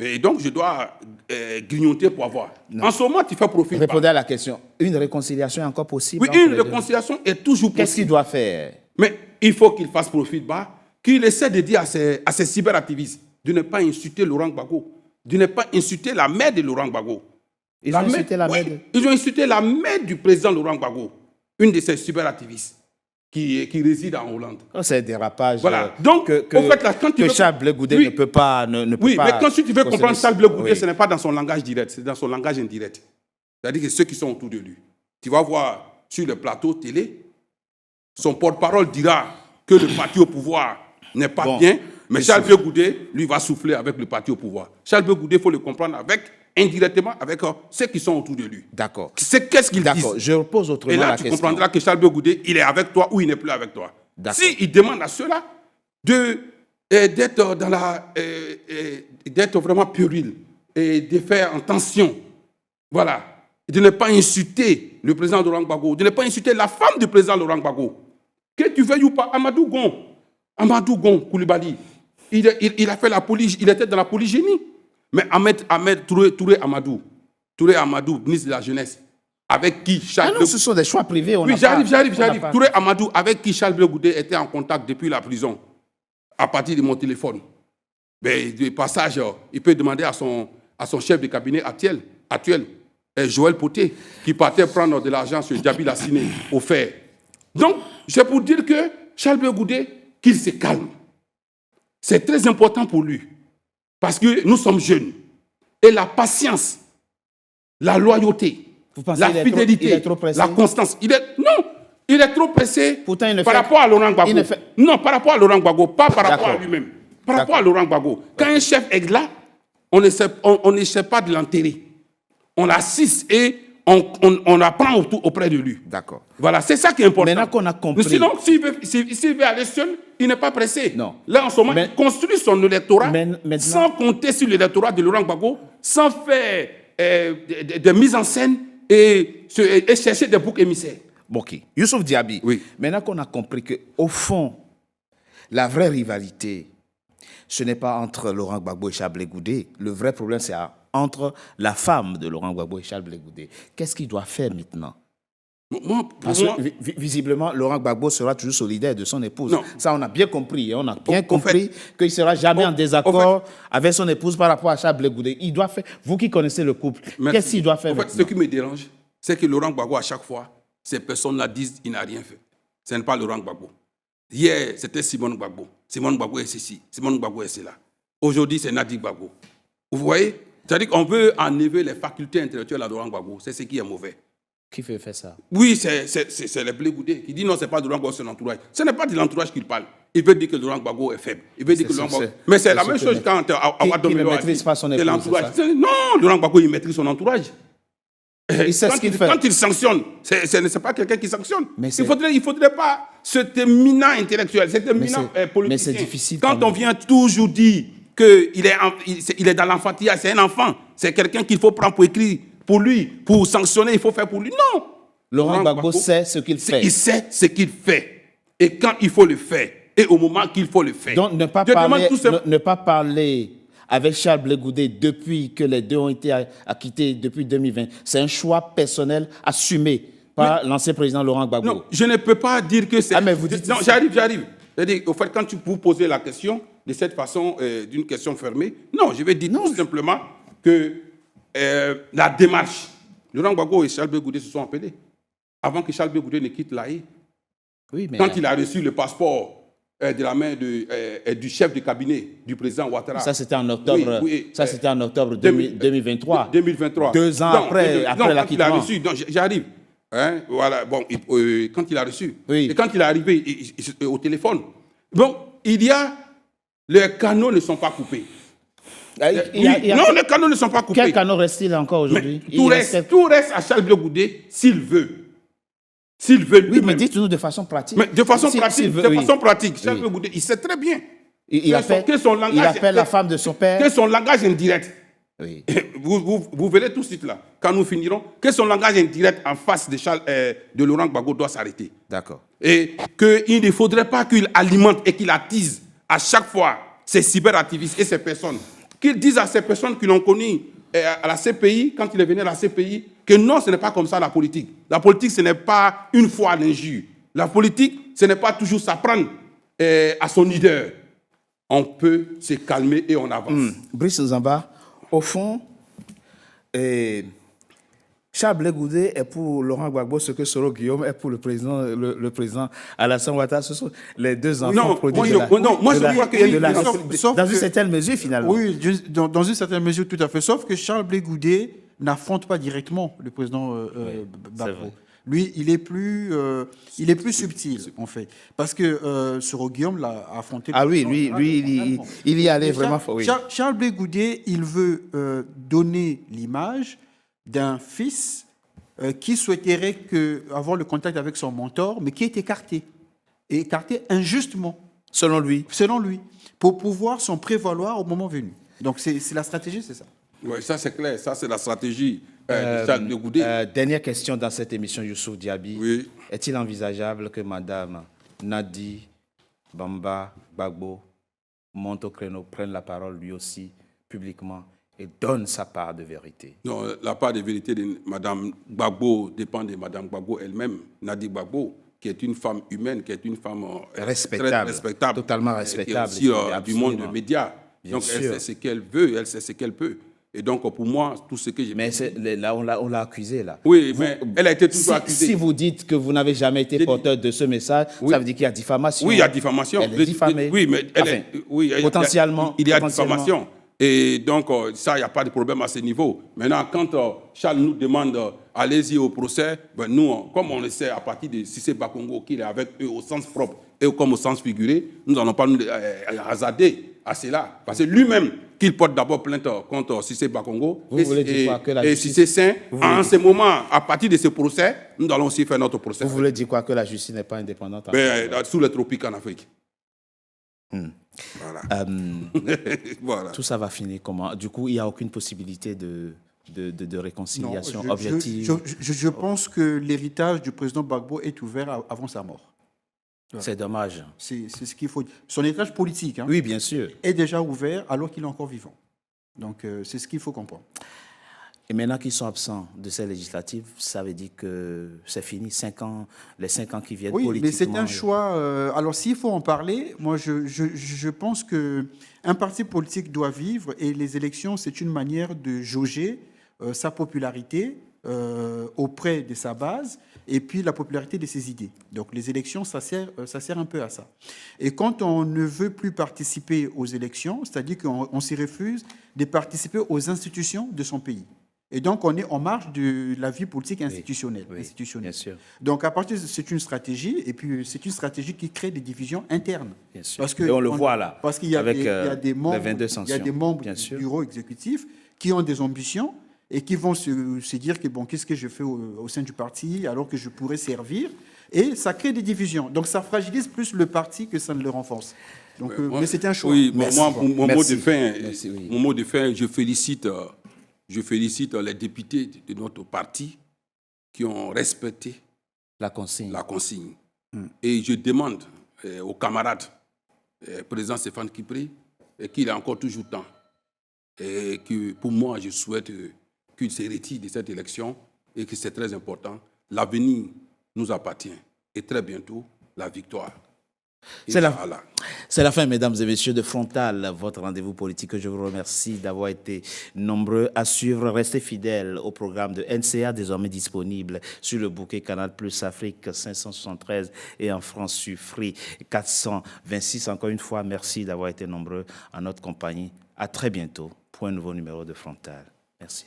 Et donc, je dois grignoter pour avoir. Non. En ce moment, tu fais profil. Répondez à la question. Une réconciliation est encore possible? Oui, une réconciliation est toujours possible. Qu'est-ce qu'il doit faire? Mais il faut qu'il fasse profil bas, qu'il essaie de dire à ses cyberactivistes de ne pas insulter Laurent Gbagbo, de ne pas insulter la mère de Laurent Gbagbo. Ils ont insulté la mère Ils ont insulté la mère du président Laurent Gbagbo, une de ses cyberactivistes qui réside en Hollande. Oh, c'est un dérapage. Voilà. Donc, au fait, là, quand tu veux... Charles Blé Goudé ne peut pas... Oui, mais quand tu veux comprendre Charles Blé Goudé, ce n'est pas dans son langage direct, c'est dans son langage indirect. C'est-à-dire que ceux qui sont autour de lui. Tu vas voir sur le plateau télé, son porte-parole dira que le parti au pouvoir n'est pas bien, mais Charles Blé Goudé, lui, va souffler avec le parti au pouvoir. Charles Blé Goudé, il faut le comprendre indirectement avec ceux qui sont autour de lui. D'accord. Qu'est-ce qu'ils disent? D'accord, je repose autrement la question. Et là, tu comprendras que Charles Blé Goudé, il est avec toi ou il n'est plus avec toi. S'il demande à ceux-là d'être vraiment puéril et de faire en tension, voilà, et de ne pas insulter le président Laurent Gbagbo, de ne pas insulter la femme du président Laurent Gbagbo. Que tu veuilles ou pas, Amadou Gon Coulibaly, il a fait la police, il était dans la polygénie. Mais Ahmed Touré Amadou, ministre de la Jeunesse, avec qui Charles... Ah non, ce sont des choix privés. Oui, j'arrive. Touré Amadou, avec qui Charles Blé Goudé était en contact depuis la prison, à partir de mon téléphone. Mais de passage, il peut demander à son chef de cabinet actuel, Joël Poté, qui partait prendre de l'argent sur Djabi Lassiné au fer. Donc, c'est pour dire que Charles Blé Goudé, qu'il se calme. C'est très important pour lui. Parce que nous sommes jeunes. Et la patience, la loyauté, la fidélité, la constance. Il est trop pressé par rapport à Laurent Gbagbo. Non, par rapport à Laurent Gbagbo, pas par rapport à lui-même. Par rapport à Laurent Gbagbo. Quand un chef est là, on n'essaie pas de l'enterrer. On l'assiste et on apprend auprès de lui. D'accord. Voilà, c'est ça qui est important. Maintenant qu'on a compris. Sinon, s'il veut aller seul, il n'est pas pressé. Non. Là, en ce moment, il construit son électorat sans compter sur l'électorat de Laurent Gbagbo, sans faire des mises en scène et chercher des boucs émissaires. Ok. Youssouf Diaby, oui. Maintenant qu'on a compris qu'au fond, la vraie rivalité, ce n'est pas entre Laurent Gbagbo et Charles Blé Goudé. Le vrai problème, c'est entre la femme de Laurent Gbagbo et Charles Blé Goudé. Qu'est-ce qu'il doit faire maintenant? Parce que visiblement, Laurent Gbagbo sera toujours solidaire de son épouse. Non. Ça, on a bien compris. On a bien compris qu'il ne sera jamais en désaccord avec son épouse par rapport à Charles Blé Goudé. Il doit faire, vous qui connaissez le couple, qu'est-ce qu'il doit faire maintenant? Ce qui me dérange, c'est que Laurent Gbagbo, à chaque fois, ces personnes-là disent qu'il n'a rien fait. Ce n'est pas Laurent Gbagbo. Hier, c'était Simone Gbagbo. Simone Gbagbo est ceci, Simone Gbagbo est cela. Aujourd'hui, c'est Nadi Gbagbo. Vous voyez? C'est-à-dire qu'on veut enlever les facultés intellectuelles à Laurent Gbagbo. C'est ce qui est mauvais. Qui fait faire ça? Oui, c'est les Blé Goudé qui dit non, ce n'est pas Laurent Gbagbo, c'est l'entourage. Ce n'est pas de l'entourage qu'il parle. Il veut dire que Laurent Gbagbo est faible. Il veut dire que Laurent Gbagbo... Mais c'est la même chose quand il ne maîtrise pas son épouse. Non, Laurent Gbagbo, il maîtrise son entourage. Il sait ce qu'il fait. Quand il sanctionne, ce n'est pas quelqu'un qui sanctionne. Il ne faudrait pas cet éminent intellectuel, cet éminent politicien. Mais c'est difficile. Quand on vient toujours dire qu'il est dans l'enfantillage, c'est un enfant, c'est quelqu'un qu'il faut prendre pour écrire pour lui, pour sanctionner, il faut faire pour lui. Non. Laurent Gbagbo sait ce qu'il fait. Il sait ce qu'il fait. Et quand il faut le faire, et au moment qu'il faut le faire. Donc ne pas parler avec Charles Blé Goudé depuis que les deux ont été acquittés depuis 2020. C'est un choix personnel assumé par l'ancien président Laurent Gbagbo. Non, je ne peux pas dire que c'est... Ah, mais vous dites... Non, j'arrive. C'est-à-dire, au fait, quand vous posez la question de cette façon, d'une question fermée, non, je vais dire tout simplement que la démarche, Laurent Gbagbo et Charles Blé Goudé se sont appelés avant que Charles Blé Goudé ne quitte l'AE. Oui, mais... Quand il a reçu le passeport de la main du chef de cabinet du président Ouattara. Ça, c'était en octobre, c'était en octobre 2023. 2023. 2 ans après l'acquittement. J'arrive. Hein, voilà, bon, quand il a reçu. Oui. Et quand il est arrivé au téléphone. Bon, les canaux ne sont pas coupés. Ah, il y a- Non, les canaux ne sont pas coupés. Quel canot reste-t-il encore aujourd'hui? Mais tout reste à Charles Blé Goudé s'il veut. S'il veut Oui, mais lui-même. dites-nous de façon pratique. Mais de façon S'il pratique, veut, de oui. façon pratique, Charles Oui. Blé Goudé, il sait très bien Il appelle, que son langage- il appelle la femme de son père. que son langage indirect, Oui. vous verrez tout de suite là, quand nous finirons, que son langage indirect en face de Laurent Gbagbo doit s'arrêter. D'accord. Et qu'il ne faudrait pas qu'il alimente et qu'il attise à chaque fois ces cyberactivistes et ces personnes. Qu'il dise à ces personnes qui l'ont connu à la CPI, quand il est venu à la CPI, que non, ce n'est pas comme ça la politique. La politique, ce n'est pas une fois l'injure. La politique, ce n'est pas toujours s'apprendre à son leader. On peut se calmer et on avance. Brice Nzamba, au fond, Charles Blé Goudé est pour Laurent Gbagbo ce que Soro Guillaume est pour le président Alassane Ouattara. Ce sont les deux enfants Non, produits moi, de la- moi, de je la- crois qu'il y a de une la- différence. Sauf dans que- une certaine mesure, finalement. Oui, dans une certaine mesure, tout à fait. Sauf que Charles Blé Goudé n'affronte pas directement le président Gbagbo. vrai. Lui, il est plus subtil, en fait. Parce que Soro Guillaume l'a affronté. Ah oui, lui, il y allait vraiment fort. Oui. Charles Blé Goudé, il veut donner l'image d'un fils qui souhaiterait avoir le contact avec son mentor, mais qui est écarté. Et écarté injustement, Selon lui. pour pouvoir s'en prévaloir au moment venu. Donc c'est la stratégie, c'est ça. Oui, ça c'est clair. Ça c'est la stratégie de Charles Blé Goudé. Dernière question dans cette émission, Youssouf Diaby. Oui. Est-il envisageable que Madame Nadi Bamba Gbagbo monte au créneau, prenne la parole lui aussi publiquement et donne sa part de vérité? Non, la part de vérité de Mme Gbagbo dépend de Mme Gbagbo elle-même, Nadi Gbagbo, qui est une femme humaine, qui est une femme Respectable, très respectable, totalement qui respectable, est aussi du absolument. monde des médias. Bien Donc elle sûr. sait ce qu'elle veut, elle sait ce qu'elle peut. Et donc pour moi, tout ce que j'ai... Mais là, on l'a accusé, là. Oui, mais elle a été toujours accusée. Si vous dites que vous n'avez jamais été J'ai dit- porteur de ce message, Oui. ça veut dire qu'il y a diffamation. Oui, il y a diffamation. Elle est diffamée. Oui, mais elle Enfin, est... Oui, potentiellement. il y a diffamation. Et donc, ça, il n'y a pas de problème à ce niveau. Maintenant, quand Charles nous demande allez-y au procès, ben nous, comme on le sait à partir de Cissé Bakongo, qu'il est avec eux au sens propre et comme au sens figuré, nous n'allons pas nous hasarder à cela. Parce que lui-même, qu'il porte d'abord plainte contre Cissé Bakongo Vous voulez dire quoi, que la et justice- Cissé Saint, Vous voulez en dire- ce moment, à partir de ce procès, nous allons aussi faire notre procès. Vous voulez dire quoi? Que la justice n'est pas indépendante? Sous les tropiques en Afrique. Voilà. Voilà. Tout ça va finir comment? Du coup, il n'y a aucune possibilité de réconciliation Non, objective. je pense que l'héritage du président Gbagbo est ouvert avant sa mort. C'est dommage. C'est ce qu'il faut dire. Son héritage politique Oui, bien sûr. est déjà ouvert alors qu'il est encore vivant. Donc c'est ce qu'il faut comprendre. Et maintenant qu'ils sont absents de ces législatives, ça veut dire que c'est fini, 5 ans, les 5 ans qui viennent Oui, politiquement. mais c'est un choix. Alors, s'il faut en parler, moi, je pense qu'un parti politique doit vivre et les élections, c'est une manière de jauger sa popularité auprès de sa base et puis la popularité de ses idées. Donc, les élections, ça sert un peu à ça. Et quand on ne veut plus participer aux élections, c'est-à-dire qu'on s'y refuse de participer aux institutions de son pays. Et donc, on est en marge de la vie politique institutionnelle. Oui, bien sûr. Donc, à partir de c'est une stratégie, et puis c'est une stratégie qui crée des divisions internes. Bien sûr. Parce que Et on le voit là, Parce qu'il y a avec des, il y a des membres, les 22 il y a sanctions. des membres Bien du sûr. bureau exécutif qui ont des ambitions et qui vont se dire que bon, qu'est-ce que je fais au sein du parti alors que je pourrais servir. Et ça crée des divisions. Donc, ça fragilise plus le parti que ça ne le renforce. Donc, mais c'est un choix. Oui, Merci. moi, mon mot de fin, Merci, oui. mon mot de fin, je félicite les députés de notre parti qui ont respecté La consigne. la consigne. Et je demande aux camarades, président Stéphane Kipré, qu'il a encore toujours temps. Et que pour moi, je souhaite qu'il se retire de cette élection et que c'est très important. L'avenir nous appartient. Et très bientôt, la victoire. C'est la- Inch'Allah. C'est la fin, mesdames et messieurs, de Frontal, votre rendez-vous politique. Je vous remercie d'avoir été nombreux à suivre. Restez fidèles au programme de NCA, désormais disponible sur le bouquet Canal Plus Afrique 573 et en France sur Free 426. Encore une fois, merci d'avoir été nombreux en notre compagnie. À très bientôt pour un nouveau numéro de Frontal. Merci.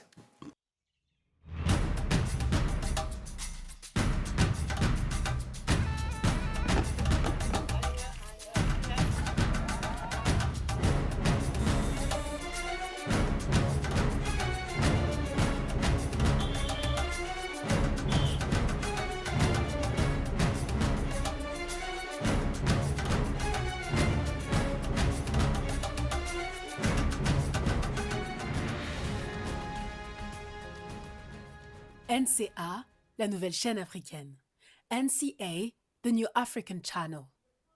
NCA, la nouvelle chaîne africaine. NCA, the New African Channel.